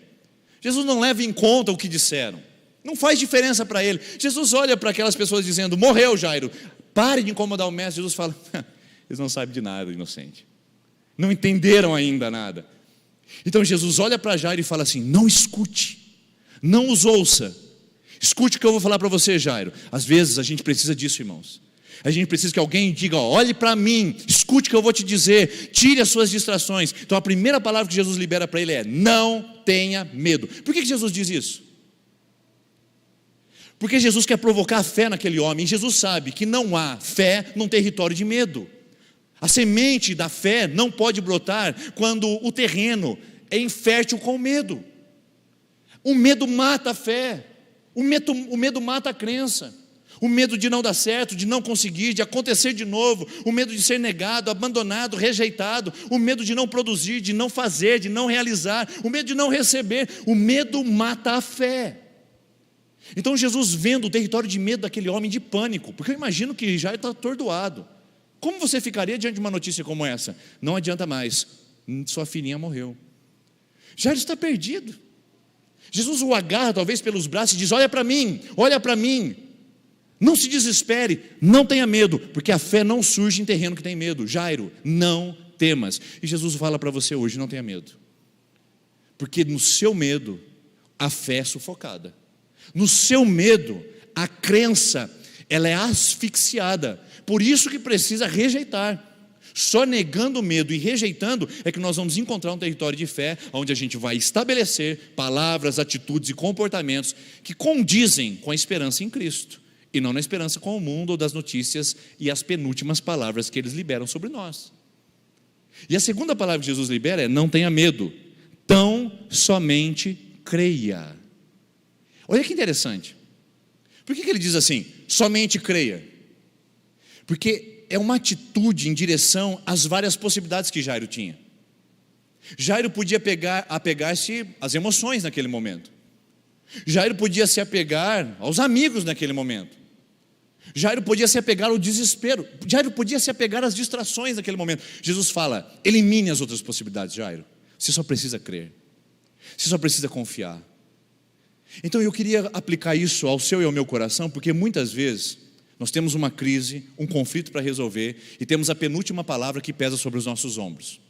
Jesus não leva em conta o que disseram. Não faz diferença para ele. Jesus olha para aquelas pessoas dizendo: morreu Jairo, pare de incomodar o mestre. Jesus fala: eles não sabem de nada, inocente. Não entenderam ainda nada. Então Jesus olha para Jairo e fala assim: não escute, não os ouça. Escute o que eu vou falar para você, Jairo. Às vezes a gente precisa disso, irmãos. A gente precisa que alguém diga: olhe para mim, escute o que eu vou te dizer, tire as suas distrações. Então a primeira palavra que Jesus libera para ele é: não tenha medo. Por que Jesus diz isso? Porque Jesus quer provocar a fé naquele homem. E Jesus sabe que não há fé num território de medo. A semente da fé não pode brotar quando o terreno é infértil com medo. O medo mata a fé. O medo mata a crença. O medo de não dar certo, de não conseguir, de acontecer de novo. O medo de ser negado, abandonado, rejeitado. O medo de não produzir, de não fazer, de não realizar. O medo de não receber. O medo mata a fé. Então Jesus, vendo o território de medo daquele homem, de pânico, porque eu imagino que já está atordoado. Como você ficaria diante de uma notícia como essa? Não adianta mais, sua filhinha morreu. Jairo está perdido. Jesus o agarra talvez pelos braços e diz: olha para mim, não se desespere, não tenha medo, porque a fé não surge em terreno que tem medo. Jairo, não temas. E Jesus fala para você hoje: não tenha medo, porque no seu medo a fé é sufocada. No seu medo a crença, ela é asfixiada. Por isso que precisa rejeitar. Só negando o medo e rejeitando é que nós vamos encontrar um território de fé, onde a gente vai estabelecer palavras, atitudes e comportamentos que condizem com a esperança em Cristo, e não na esperança com o mundo ou das notícias e as penúltimas palavras que eles liberam sobre nós. E a segunda palavra que Jesus libera é: não tenha medo, tão somente creia. Olha que interessante. Por que ele diz assim, somente creia? Porque é uma atitude em direção às várias possibilidades que Jairo tinha. Jairo podia apegar-se às emoções naquele momento. Jairo podia se apegar aos amigos naquele momento. Jairo podia se apegar ao desespero. Jairo podia se apegar às distrações naquele momento. Jesus fala: elimine as outras possibilidades, Jairo. Você só precisa crer. Você só precisa confiar. Então eu queria aplicar isso ao seu e ao meu coração, porque muitas vezes nós temos uma crise, um conflito para resolver, e temos a penúltima palavra que pesa sobre os nossos ombros.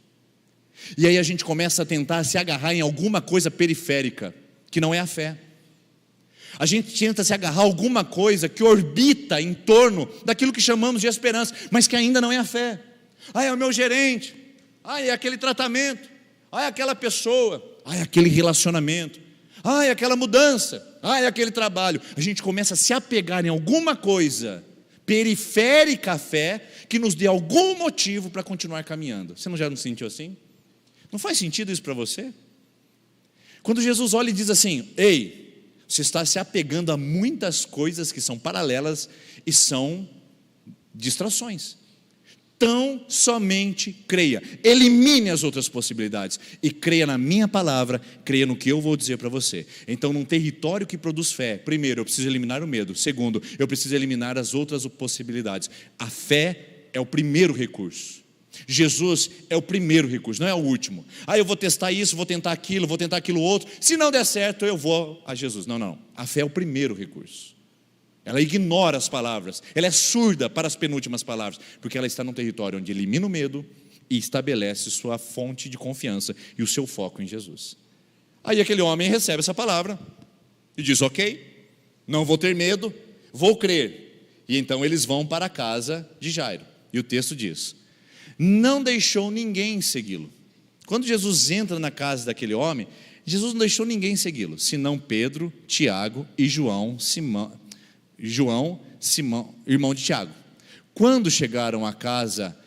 E aí a gente começa a tentar se agarrar em alguma coisa periférica, que não é a fé. A gente tenta se agarrar a alguma coisa que orbita em torno daquilo que chamamos de esperança, mas que ainda não é a fé. É o meu gerente, é aquele tratamento, é aquela pessoa, é aquele relacionamento, é aquela mudança. é aquele trabalho. A gente começa a se apegar em alguma coisa periférica à fé, que nos dê algum motivo para continuar caminhando. Você já não se sentiu assim? Não faz sentido isso para você? Quando Jesus olha e diz assim: ei, você está se apegando a muitas coisas que são paralelas e são distrações. Tão somente creia, elimine as outras possibilidades e creia na minha palavra, creia no que eu vou dizer para você. Então, num território que produz fé, primeiro, eu preciso eliminar o medo. Segundo, eu preciso eliminar as outras possibilidades. A fé é o primeiro recurso. Jesus é o primeiro recurso, não é o último. Eu vou testar isso, vou tentar aquilo outro. Se não der certo, eu vou a Jesus. Não. A fé é o primeiro recurso. Ela ignora as palavras, ela é surda para as penúltimas palavras, porque ela está num território onde elimina o medo e estabelece sua fonte de confiança e o seu foco em Jesus. Aí aquele homem recebe essa palavra e diz: ok, não vou ter medo, vou crer. E então eles vão para a casa de Jairo. E o texto diz: não deixou ninguém segui-lo. Quando Jesus entra na casa daquele homem, Jesus não deixou ninguém segui-lo, senão Pedro, Tiago e João, irmão de Tiago. Quando chegaram à casa,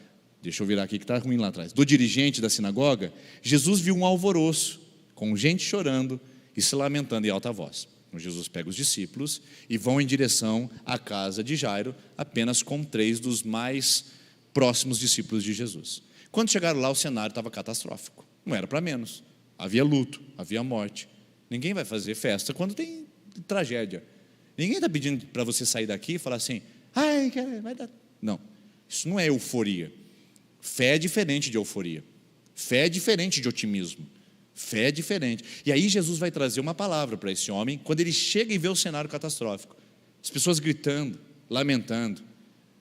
deixa eu virar aqui que está ruim lá atrás, do dirigente da sinagoga, Jesus viu um alvoroço, com gente chorando e se lamentando em alta voz. Então Jesus pega os discípulos e vão em direção à casa de Jairo, apenas com 3 dos mais próximos discípulos de Jesus. Quando chegaram lá, o cenário estava catastrófico, não era para menos, havia luto, havia morte. Ninguém vai fazer festa quando tem tragédia. Ninguém está pedindo para você sair daqui e falar assim: vai dar. Não, isso não é euforia. Fé é diferente de euforia. Fé é diferente de otimismo. Fé é diferente. E aí Jesus vai trazer uma palavra para esse homem, quando ele chega e vê o cenário catastrófico. As pessoas gritando, lamentando.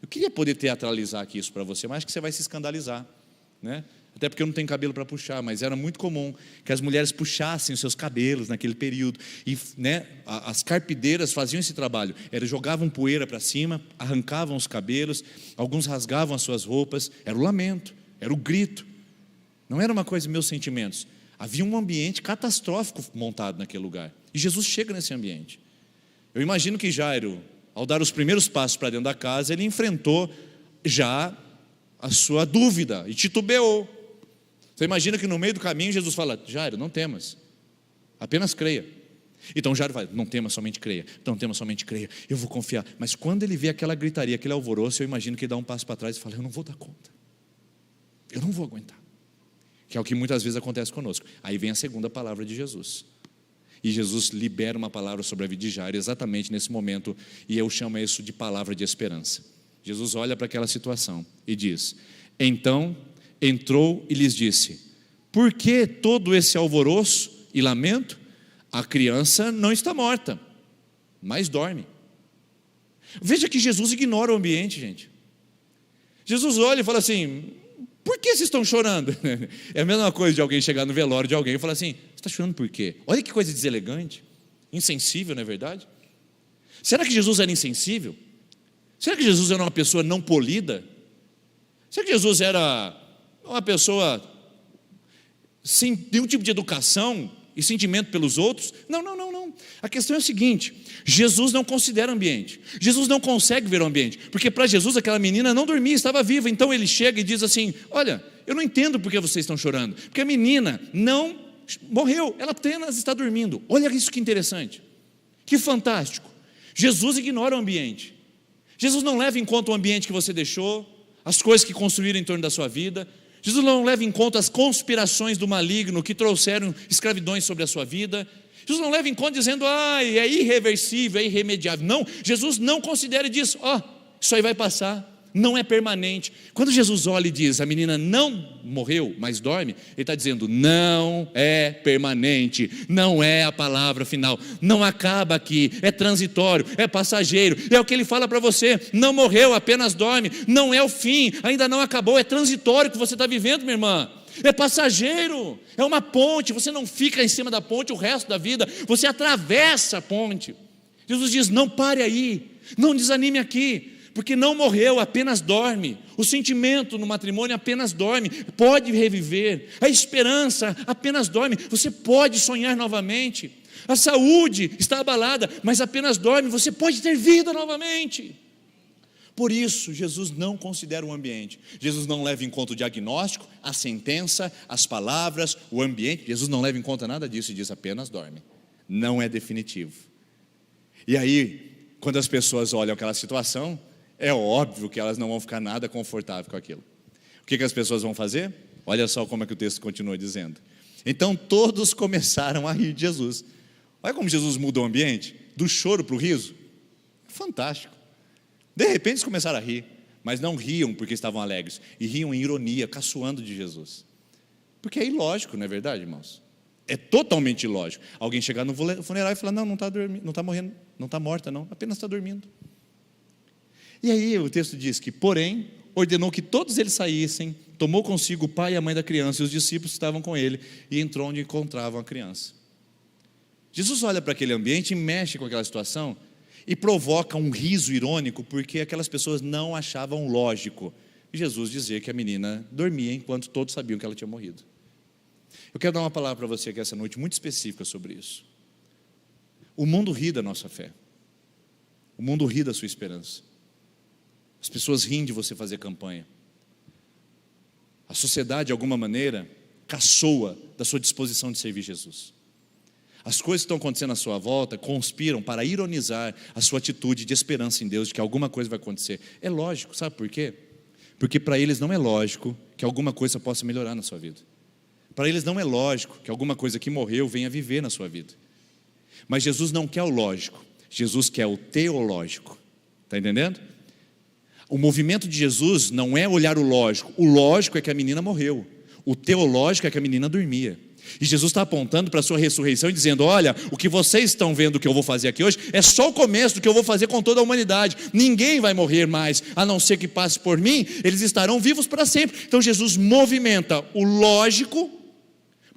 Eu queria poder teatralizar aqui isso para você, mas acho que você vai se escandalizar, né? Até porque eu não tenho cabelo para puxar, mas era muito comum que as mulheres puxassem os seus cabelos naquele período. E, as carpideiras faziam esse trabalho. Jogavam poeira para cima, arrancavam os cabelos, alguns rasgavam as suas roupas. Era o lamento, era o grito. Não era uma coisa meus sentimentos. Havia um ambiente catastrófico montado naquele lugar. E Jesus chega nesse ambiente. Eu imagino que Jairo, ao dar os primeiros passos para dentro da casa, ele enfrentou já a sua dúvida e titubeou. Você imagina que no meio do caminho Jesus fala: Jairo, não temas, apenas creia. Então Jairo vai: não temas, somente creia. Não temas, somente creia, eu vou confiar. Mas quando ele vê aquela gritaria, aquele alvoroço, eu imagino que ele dá um passo para trás e fala: eu não vou dar conta, eu não vou aguentar. Que é o que muitas vezes acontece conosco. Aí vem a segunda palavra de Jesus. E Jesus libera uma palavra sobre a vida de Jairo exatamente nesse momento, e eu chamo isso de palavra de esperança. Jesus olha para aquela situação e diz: então entrou e lhes disse: por que todo esse alvoroço e lamento? A criança não está morta, mas dorme. Veja que Jesus ignora o ambiente, gente. Jesus olha e fala assim: por que vocês estão chorando? É a mesma coisa de alguém chegar no velório de alguém e falar assim: você está chorando por quê? Olha que coisa deselegante, insensível, não é verdade? Será que Jesus era insensível? Será que Jesus era uma pessoa não polida? Será que Jesus era uma pessoa sem nenhum tipo de educação e sentimento pelos outros? Não. A questão é a seguinte: Jesus não considera ambiente. Jesus não consegue ver o ambiente, porque para Jesus aquela menina não dormia, estava viva. Então ele chega e diz assim: olha, eu não entendo por que vocês estão chorando, porque a menina não morreu, ela apenas está dormindo. Olha isso que interessante, que fantástico. Jesus ignora o ambiente. Jesus não leva em conta o ambiente que você deixou, as coisas que construíram em torno da sua vida. Jesus não leva em conta as conspirações do maligno que trouxeram escravidões sobre a sua vida. Jesus não leva em conta dizendo: é irreversível, é irremediável. Não, Jesus não considera e diz: isso aí vai passar, não é permanente. Quando Jesus olha e diz: a menina não morreu, mas dorme, ele está dizendo: não é permanente, não é a palavra final, não acaba aqui, é transitório, é passageiro. É o que ele fala para você: não morreu, apenas dorme, não é o fim, ainda não acabou, é transitório que você está vivendo, minha irmã. É passageiro, é uma ponte, você não fica em cima da ponte o resto da vida, você atravessa a ponte. Jesus diz: não pare aí, não desanime aqui, porque não morreu, apenas dorme. O sentimento no matrimônio apenas dorme, pode reviver. A esperança apenas dorme, você pode sonhar novamente. A saúde está abalada, mas apenas dorme, você pode ter vida novamente. Por isso, Jesus não considera o ambiente. Jesus não leva em conta o diagnóstico, a sentença, as palavras, o ambiente. Jesus não leva em conta nada disso e diz apenas dorme. Não é definitivo. E aí, quando as pessoas olham aquela situação, é óbvio que elas não vão ficar nada confortáveis com aquilo. O que as pessoas vão fazer? Olha só como é que o texto continua dizendo. Então todos começaram a rir de Jesus. Olha como Jesus muda o ambiente, do choro para o riso. Fantástico. De repente eles começaram a rir, mas não riam porque estavam alegres, e riam em ironia, caçoando de Jesus. Porque é ilógico, não é verdade, irmãos? É totalmente ilógico. Alguém chegar no funeral e falar, não está dormindo, não está morrendo, não está morta não, apenas está dormindo. E aí o texto diz que, porém, ordenou que todos eles saíssem, tomou consigo o pai e a mãe da criança, e os discípulos estavam com ele, e entrou onde encontravam a criança. Jesus olha para aquele ambiente e mexe com aquela situação, e provoca um riso irônico, porque aquelas pessoas não achavam lógico Jesus dizer que a menina dormia, enquanto todos sabiam que ela tinha morrido. Eu quero dar uma palavra para você aqui essa noite, muito específica sobre isso. O mundo ri da nossa fé, o mundo ri da sua esperança. As pessoas riem de você fazer campanha. A sociedade, de alguma maneira, caçoa da sua disposição de servir Jesus. As coisas que estão acontecendo à sua volta conspiram para ironizar a sua atitude de esperança em Deus, de que alguma coisa vai acontecer. É lógico, sabe por quê? Porque para eles não é lógico que alguma coisa possa melhorar na sua vida. Para eles não é lógico que alguma coisa que morreu venha viver na sua vida. Mas Jesus não quer o lógico, Jesus quer o teológico. Está entendendo? O movimento de Jesus não é olhar o lógico é que a menina morreu, o teológico é que a menina dormia. E Jesus está apontando para a sua ressurreição e dizendo, olha, o que vocês estão vendo que eu vou fazer aqui hoje é só o começo do que eu vou fazer com toda a humanidade. Ninguém vai morrer mais, a não ser que passe por mim, eles estarão vivos para sempre. Então Jesus movimenta o lógico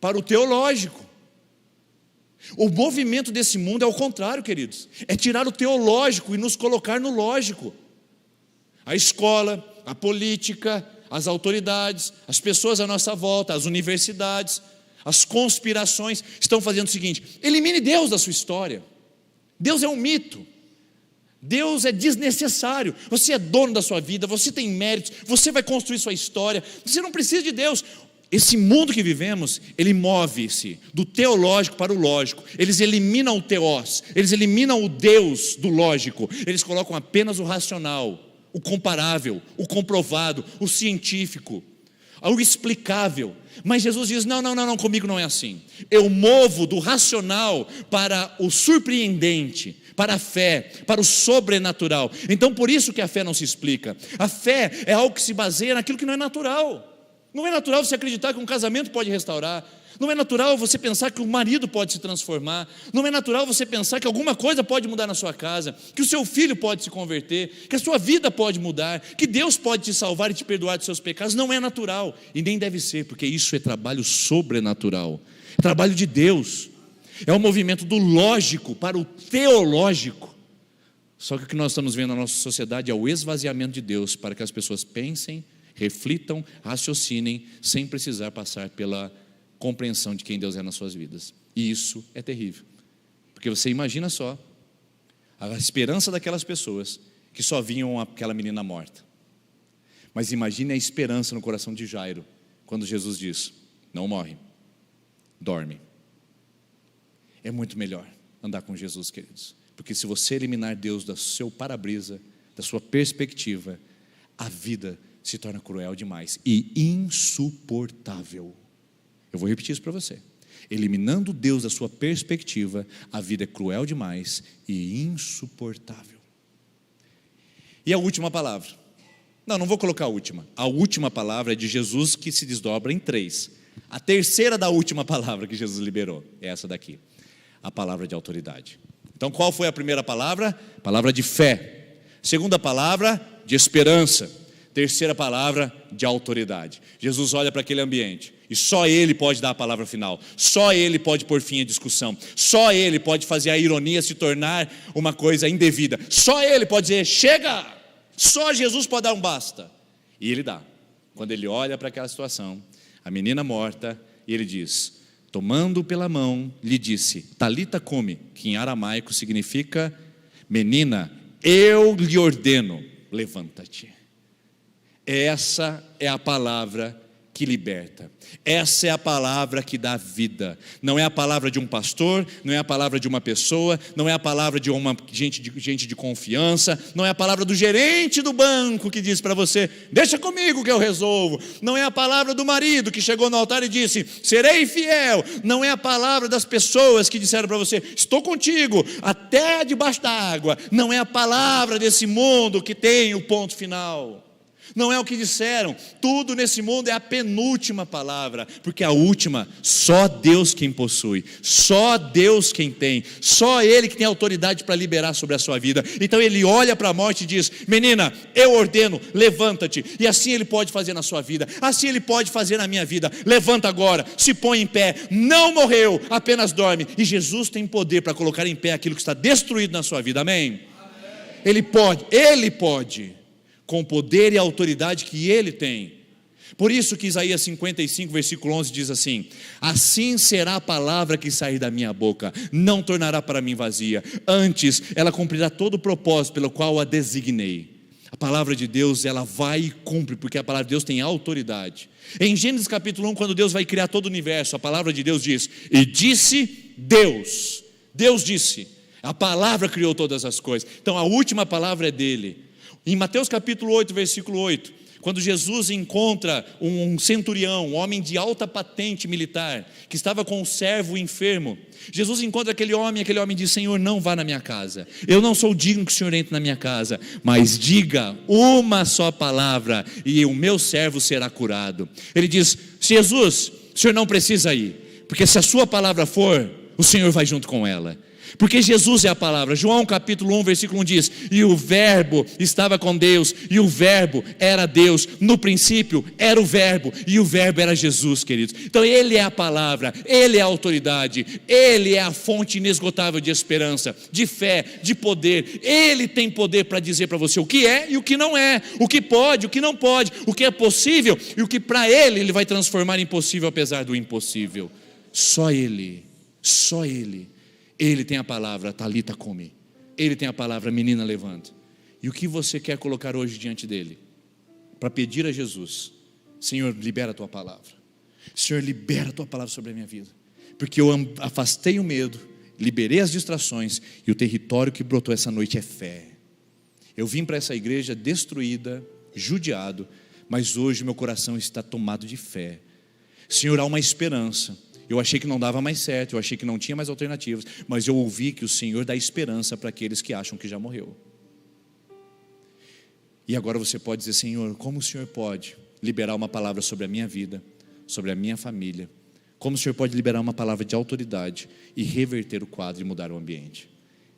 para o teológico. O movimento desse mundo é o contrário, queridos, é tirar o teológico e nos colocar no lógico. A escola, a política, as autoridades, as pessoas à nossa volta, as universidades, as conspirações estão fazendo o seguinte: elimine Deus da sua história. Deus é um mito, Deus é desnecessário, você é dono da sua vida, você tem méritos, você vai construir sua história, você não precisa de Deus. Esse mundo que vivemos, ele move-se do teológico para o lógico. Eles eliminam o teós, eles eliminam o Deus do lógico, eles colocam apenas o racional, o comparável, o comprovado, o científico, o explicável. Mas Jesus diz, não, comigo não é assim. Eu movo do racional para o surpreendente, para a fé, para o sobrenatural. Então por isso que a fé não se explica. A fé é algo que se baseia naquilo que não é natural. Não é natural você acreditar que um casamento pode restaurar. Não é natural você pensar que o marido pode se transformar. Não é natural você pensar que alguma coisa pode mudar na sua casa, que o seu filho pode se converter, que a sua vida pode mudar, que Deus pode te salvar e te perdoar dos seus pecados. Não é natural e nem deve ser, porque isso é trabalho sobrenatural, é trabalho de Deus. É o movimento do lógico para o teológico. Só que o que nós estamos vendo na nossa sociedade é o esvaziamento de Deus para que as pessoas pensem, reflitam, raciocinem, sem precisar passar pela compreensão de quem Deus é nas suas vidas. E isso é terrível, porque você imagina só a esperança daquelas pessoas que só viam aquela menina morta. Mas imagine a esperança no coração de Jairo, quando Jesus diz, não morre, dorme. É muito melhor andar com Jesus, queridos, porque se você eliminar Deus do seu para-brisa, da sua perspectiva, a vida se torna cruel demais e insuportável. Eu vou repetir isso para você. Eliminando Deus da sua perspectiva, a vida é cruel demais e insuportável. E a última palavra? Não vou colocar a última. A última palavra é de Jesus, que se desdobra em 3. A terceira da última palavra que Jesus liberou é essa daqui, a palavra de autoridade. Então qual foi a primeira palavra? Palavra de fé. Segunda palavra, de esperança. Terceira palavra, de autoridade. Jesus olha para aquele ambiente e só Ele pode dar a palavra final. Só Ele pode pôr fim à discussão. Só Ele pode fazer a ironia se tornar uma coisa indevida. Só Ele pode dizer, chega! Só Jesus pode dar um basta. E Ele dá. Quando Ele olha para aquela situação, a menina morta, e Ele diz, tomando pela mão, lhe disse: Talita cumi, que em aramaico significa: menina, eu lhe ordeno, levanta-te. Essa é a palavra que liberta. Essa é a palavra que dá vida. Não é a palavra de um pastor, não é a palavra de uma pessoa, não é a palavra de uma gente de confiança, não é a palavra do gerente do banco que diz para você: deixa comigo que eu resolvo. Não é a palavra do marido que chegou no altar e disse: serei fiel. Não é a palavra das pessoas que disseram para você: estou contigo até debaixo da água. Não é a palavra desse mundo que tem o ponto final. Não é o que disseram. Tudo nesse mundo é a penúltima palavra, porque a última, só Deus quem possui, só Deus quem tem, só Ele que tem autoridade para liberar sobre a sua vida. Então Ele olha para a morte e diz: menina, eu ordeno, levanta-te. E assim Ele pode fazer na sua vida, assim Ele pode fazer na minha vida. Levanta agora, se põe em pé, não morreu, apenas dorme. E Jesus tem poder para colocar em pé aquilo que está destruído na sua vida, amém? Ele pode, com o poder e a autoridade que Ele tem. Por isso que Isaías 55, versículo 11 diz assim: assim será a palavra que sair da minha boca, não tornará para mim vazia, antes ela cumprirá todo o propósito pelo qual a designei. A palavra de Deus, ela vai e cumpre, porque a palavra de Deus tem autoridade. Em Gênesis capítulo 1, quando Deus vai criar todo o universo, a palavra de Deus diz: e disse Deus. Deus disse, a palavra criou todas as coisas. Então a última palavra é dele. Em Mateus capítulo 8, versículo 8, quando Jesus encontra um centurião, um homem de alta patente militar, que estava com um servo enfermo, Jesus encontra aquele homem diz: Senhor, não vá na minha casa, eu não sou digno que o Senhor entre na minha casa, mas diga uma só palavra e o meu servo será curado. Ele diz: Jesus, o Senhor não precisa ir, porque se a sua palavra for, o Senhor vai junto com ela. Porque Jesus é a palavra. João capítulo 1, versículo 1 diz: e o verbo estava com Deus, e o verbo era Deus. No princípio era o verbo, e o verbo era Jesus, queridos. Então Ele é a palavra, Ele é a autoridade, Ele é a fonte inesgotável de esperança, de fé, de poder. Ele tem poder para dizer para você o que é e o que não é, o que pode, o que não pode, o que é possível e o que para Ele vai transformar em possível apesar do impossível. Só Ele, só Ele. Ele tem a palavra, Talita cumi. Ele tem a palavra, menina, levanta. E o que você quer colocar hoje diante dele? Para pedir a Jesus: Senhor, libera a tua palavra. Senhor, libera a tua palavra sobre a minha vida. Porque eu afastei o medo, liberei as distrações, e o território que brotou essa noite é fé. Eu vim para essa igreja destruída, judiado, mas hoje meu coração está tomado de fé. Senhor, há uma esperança. Eu achei que não dava mais certo, eu achei que não tinha mais alternativas, mas eu ouvi que o Senhor dá esperança para aqueles que acham que já morreu. E agora você pode dizer: Senhor, como o Senhor pode liberar uma palavra sobre a minha vida, sobre a minha família? Como o Senhor pode liberar uma palavra de autoridade e reverter o quadro e mudar o ambiente?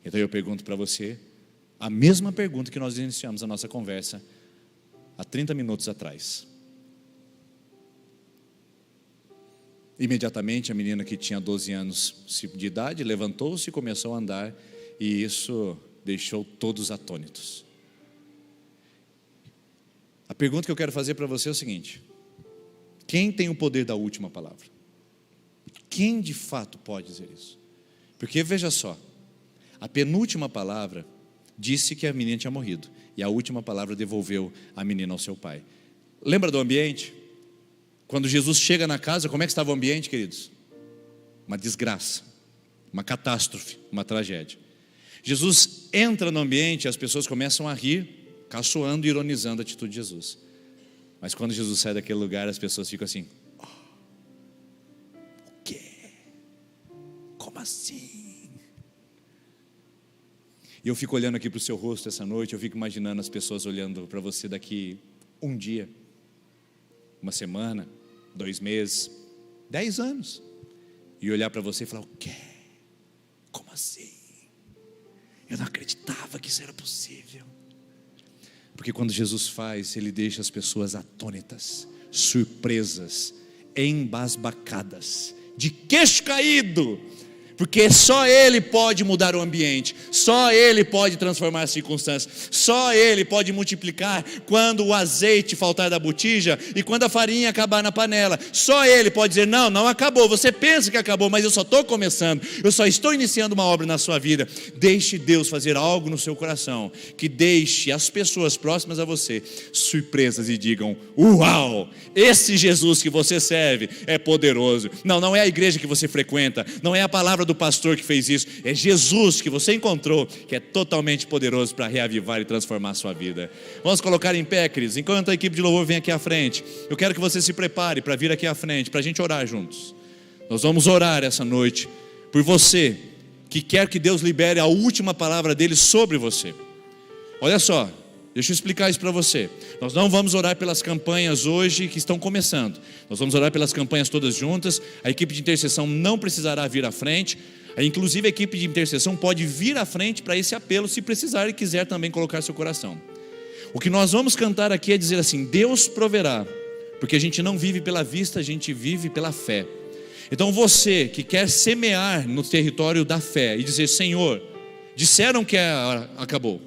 Então eu pergunto para você a mesma pergunta que nós iniciamos a nossa conversa há 30 minutos atrás. Imediatamente a menina que tinha 12 anos de idade levantou-se e começou a andar, e isso deixou todos atônitos. A pergunta que eu quero fazer para você é o seguinte: quem tem o poder da última palavra? Quem de fato pode dizer isso? Porque veja só, a penúltima palavra disse que a menina tinha morrido, e a última palavra devolveu a menina ao seu pai. Lembra do ambiente? Quando Jesus chega na casa, como é que estava o ambiente, queridos? Uma desgraça, uma catástrofe, uma tragédia. Jesus entra no ambiente e as pessoas começam a rir, caçoando e ironizando a atitude de Jesus. Mas quando Jesus sai daquele lugar, as pessoas ficam assim: oh, o quê? Como assim? E eu fico olhando aqui para o seu rosto essa noite, eu fico imaginando as pessoas olhando para você daqui um dia, uma semana, 2 meses, 10 anos, e olhar para você e falar: o quê? Como assim? Eu não acreditava que isso era possível. Porque quando Jesus faz, Ele deixa as pessoas atônitas, surpresas, embasbacadas, de queixo caído, Porque só Ele pode mudar o ambiente, só Ele pode transformar as circunstâncias, só Ele pode multiplicar quando o azeite faltar da botija e quando a farinha acabar na panela. Só Ele pode dizer: não acabou, você pensa que acabou, mas eu só estou começando, eu só estou iniciando uma obra na sua vida. Deixe Deus fazer algo no seu coração, que deixe as pessoas próximas a você surpresas e digam: uau, esse Jesus que você serve é poderoso. Não é a igreja que você frequenta, não é a palavra do pastor que fez isso, é Jesus que você encontrou, que é totalmente poderoso para reavivar e transformar a sua vida. Vamos colocar em pé, queridos, enquanto a equipe de louvor vem aqui à frente. Eu quero que você se prepare para vir aqui à frente, para a gente orar juntos. Nós vamos orar essa noite por você que quer que Deus libere a última palavra dele sobre você. Olha só, deixa eu explicar isso para você. Nós não vamos orar pelas campanhas hoje que estão começando. Nós vamos orar pelas campanhas todas juntas. A equipe de intercessão não precisará vir à frente. Inclusive a equipe de intercessão pode vir à frente para esse apelo, se precisar e quiser também colocar seu coração. O que nós vamos cantar aqui é dizer assim: Deus proverá, porque a gente não vive pela vista, a gente vive pela fé. Então você que quer semear no território da fé e dizer: Senhor, disseram que acabou,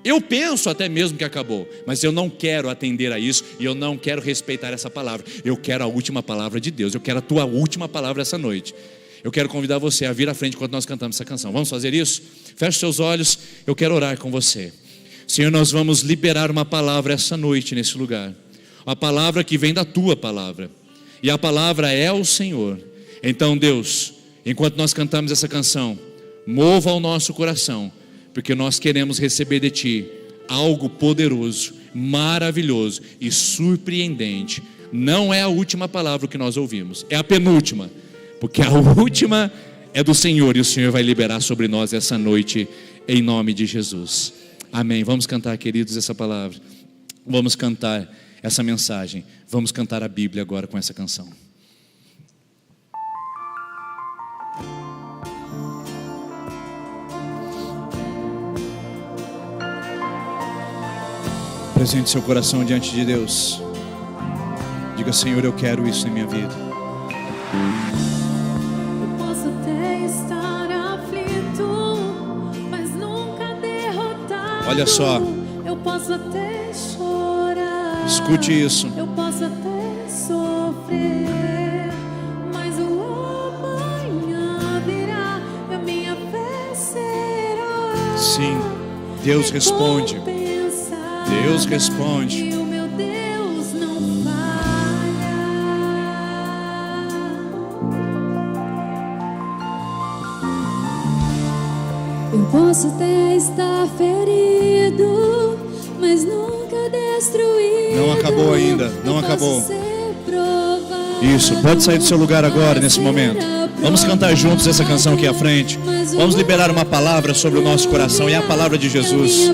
eu penso até mesmo que acabou, mas eu não quero atender a isso, e eu não quero respeitar essa palavra. Eu quero a última palavra de Deus, eu quero a tua última palavra essa noite. Eu quero convidar você a vir à frente enquanto nós cantamos essa canção. Vamos fazer isso? Feche seus olhos, eu quero orar com você. Senhor, nós vamos liberar uma palavra essa noite nesse lugar, uma palavra que vem da tua palavra, e a palavra é o Senhor. Então Deus, enquanto nós cantamos essa canção, mova o nosso coração, porque nós queremos receber de Ti algo poderoso, maravilhoso e surpreendente. Não é a última palavra que nós ouvimos, é a penúltima, porque a última é do Senhor, e o Senhor vai liberar sobre nós essa noite, em nome de Jesus. Amém. Vamos cantar, queridos, essa palavra. Vamos cantar essa mensagem. Vamos cantar a Bíblia agora com essa canção. Apresente seu coração diante de Deus. Diga: Senhor, eu quero isso em minha vida. Eu posso até estar aflito, mas nunca derrotado. Olha só. Eu posso até chorar. Escute isso. Eu posso até sofrer, mas o amanhã virá, e a minha fé será. Sim, Deus responde. Deus responde. E o meu Deus não falha. Eu posso até estar ferido, mas nunca destruído. Não acabou ainda, não acabou. Isso, pode sair do seu lugar agora, nesse momento. Vamos cantar juntos essa canção aqui à frente. Vamos liberar uma palavra sobre o nosso coração, e é a palavra de Jesus.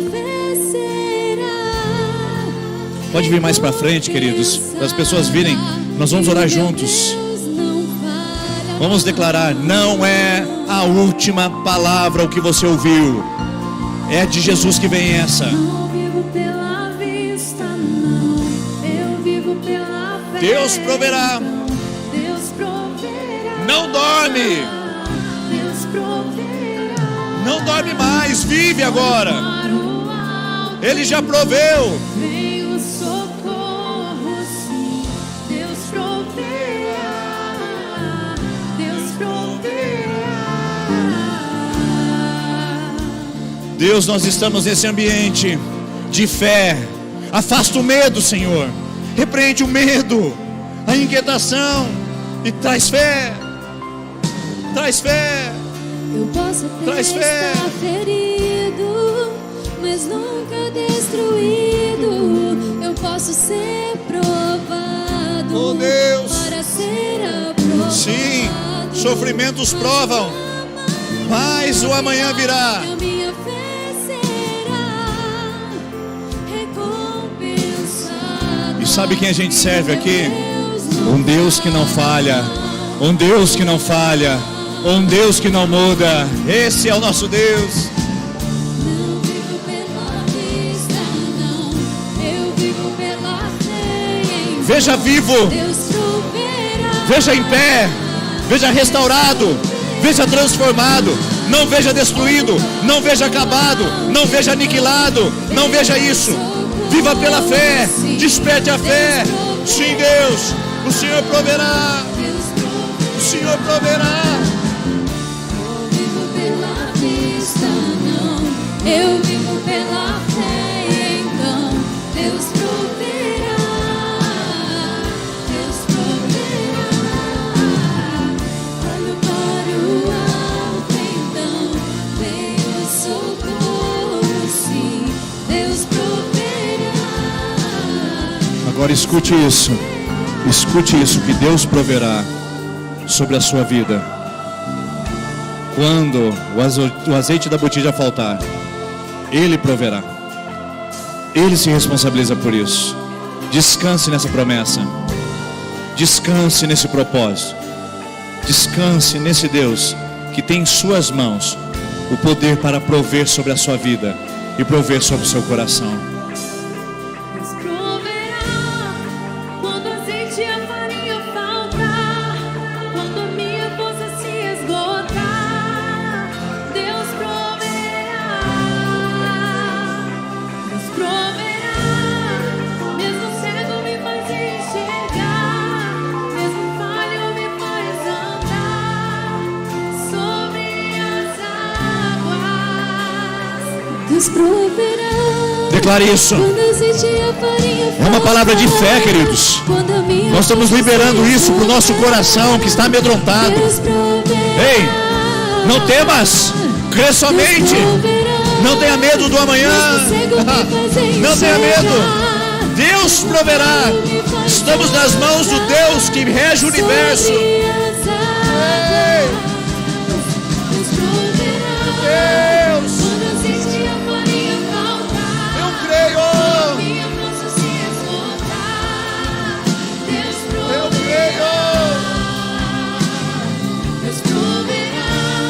Pode vir mais para frente, queridos, para as pessoas virem. Nós vamos orar juntos. Vamos declarar: não é a última palavra o que você ouviu, é de Jesus que vem essa. Não vivo pela vista, não, eu vivo pela fé. Deus proverá. Deus proverá. Não dorme. Deus proverá. Não dorme mais, vive agora. Ele já proveu. Vem o socorro, sim. Deus proverá. Deus proverá. Deus, nós estamos nesse ambiente de fé. Afasta o medo, Senhor. Repreende o medo, a inquietação, e traz fé. Traz fé. Eu posso até Traz fé. estar ferido, mas nunca destruído. Eu posso ser provado, Oh, Deus. para ser aprovado. Sim, sofrimentos provam, mas o amanhã virá. E a minha fé será recompensada. E sabe quem a gente serve aqui? Um Deus que não falha, um Deus que não falha, um Deus que não muda. Esse é o nosso Deus. Não vivo pela vista, não, eu vivo pela fé em Veja vivo, Deus proverá. veja em pé, veja restaurado, veja transformado, não veja destruído, não veja acabado, não veja aniquilado, não veja isso. Viva pela fé, desperte a fé. Sim, Deus, o Senhor proverá, o Senhor proverá. Eu vivo pela vista, não, eu vivo pela fé, então Deus proverá, Deus proverá. Olho para o alto, então vem o socorro, sim, Deus proverá. Agora escute isso, que Deus proverá sobre a sua vida. Quando o azeite da botija faltar, Ele proverá. Ele se responsabiliza por isso. Descanse nessa promessa. Descanse nesse propósito. Descanse nesse Deus que tem em suas mãos o poder para prover sobre a sua vida e prover sobre o seu coração. Deus proverá quando o azeite e a farinha faltar, quando a minha força se esgotar. Deus proverá, Deus proverá. Mesmo cego me faz enxergar, mesmo falho me faz andar sobre as águas. Deus proverá. Declare isso. É uma palavra de fé, queridos. Nós estamos liberando isso para o nosso coração que está amedrontado. Ei, não temas, crê somente. Não tenha medo do amanhã. Não tenha medo. Deus proverá. Estamos nas mãos do Deus que rege o universo. Ei, Deus, eu creio.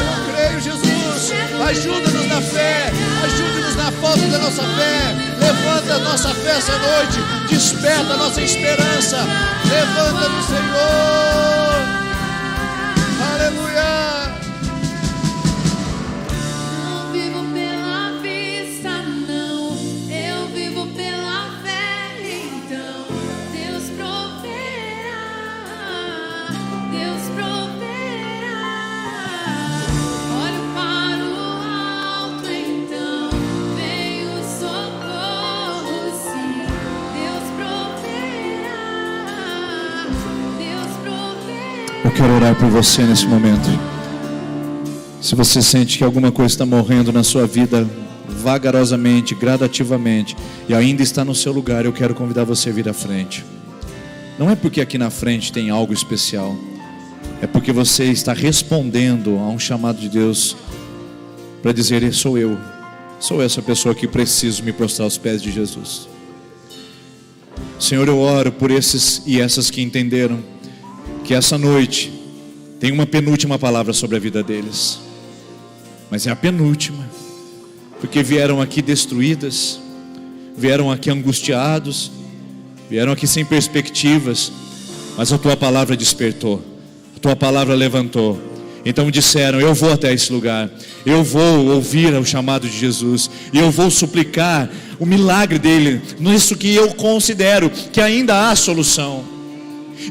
Eu creio, Jesus. Ajuda-nos na fé. Ajude-nos na falta da nossa fé. Levanta a nossa fé essa noite. Desperta a nossa esperança. Levanta-nos, Senhor. Aleluia. Não vivo pela vista, não, eu vivo pela fé, então Deus proverá, Deus proverá. Olho para o alto, então vem o socorro, sim, Deus proverá, Deus proverá. Eu quero orar por você nesse momento. Se você sente que alguma coisa está morrendo na sua vida, vagarosamente, gradativamente, e ainda está no seu lugar, eu quero convidar você a vir à frente. Não é porque aqui na frente tem algo especial, é porque você está respondendo a um chamado de Deus para dizer: sou essa pessoa que preciso me prostrar aos pés de Jesus. Senhor, eu oro por esses e essas que entenderam que essa noite tem uma penúltima palavra sobre a vida deles. Mas é a penúltima, porque vieram aqui destruídas, vieram aqui angustiados, vieram aqui sem perspectivas, mas a tua palavra despertou, a tua palavra levantou. Então disseram: eu vou até esse lugar, eu vou ouvir o chamado de Jesus, e eu vou suplicar o milagre dele, nisso que eu considero que ainda há solução.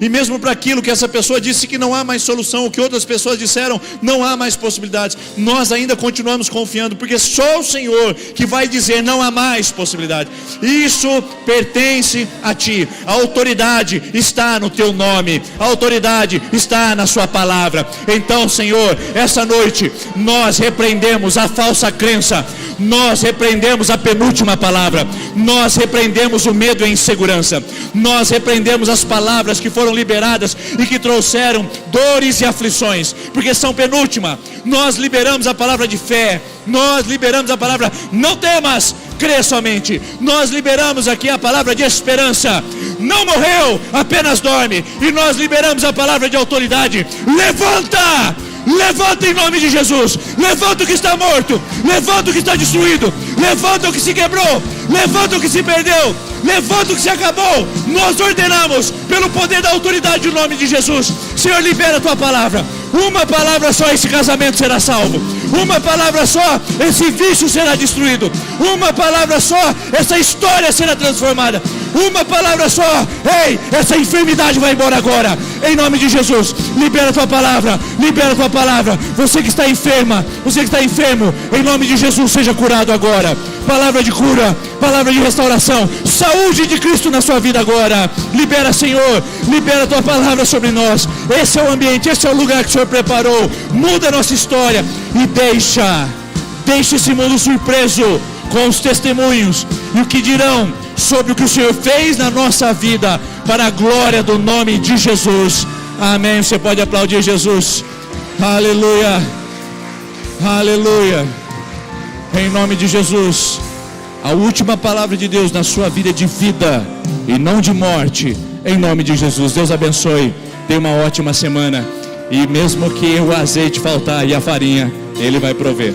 E mesmo para aquilo que essa pessoa disse que não há mais solução, o que outras pessoas disseram, não há mais possibilidades, nós ainda continuamos confiando, porque só o Senhor que vai dizer não há mais possibilidade. Isso pertence a ti. A autoridade está no teu nome, a autoridade está na sua palavra. Então, Senhor, essa noite nós repreendemos a falsa crença, nós repreendemos a penúltima palavra, nós repreendemos o medo e a insegurança, nós repreendemos as palavras que foram liberadas e que trouxeram dores e aflições, porque são penúltima. Nós liberamos a palavra de fé, nós liberamos a palavra não temas, crê somente. Nós liberamos aqui a palavra de esperança, não morreu, apenas dorme. E nós liberamos a palavra de autoridade, levanta! Levanta em nome de Jesus. Levanta o que está morto, levanta o que está destruído, levanta o que se quebrou, levanta o que se perdeu, levanta o que se acabou. Nós ordenamos pelo poder da autoridade do nome de Jesus. Senhor, libera a tua palavra. Uma palavra só, esse casamento será salvo. Uma palavra só, esse vício será destruído. Uma palavra só, essa história será transformada. Uma palavra só, ei, essa enfermidade vai embora agora. Em nome de Jesus, libera a tua palavra, libera a tua palavra. Você que está enferma, você que está enfermo, em nome de Jesus, seja curado agora. Palavra de cura, palavra de restauração, saúde de Cristo na sua vida agora. Libera, Senhor, libera a tua palavra sobre nós. Esse é o ambiente, esse é o lugar que o Senhor preparou. Muda a nossa história e deixa esse mundo surpreso com os testemunhos e o que dirão sobre o que o Senhor fez na nossa vida, para a glória do nome de Jesus. Amém. Você pode aplaudir Jesus. Aleluia, aleluia. Em nome de Jesus, a última palavra de Deus na sua vida é de vida e não de morte. Em nome de Jesus, Deus abençoe. Tenha uma ótima semana. E mesmo que o azeite faltar e a farinha, Ele vai prover.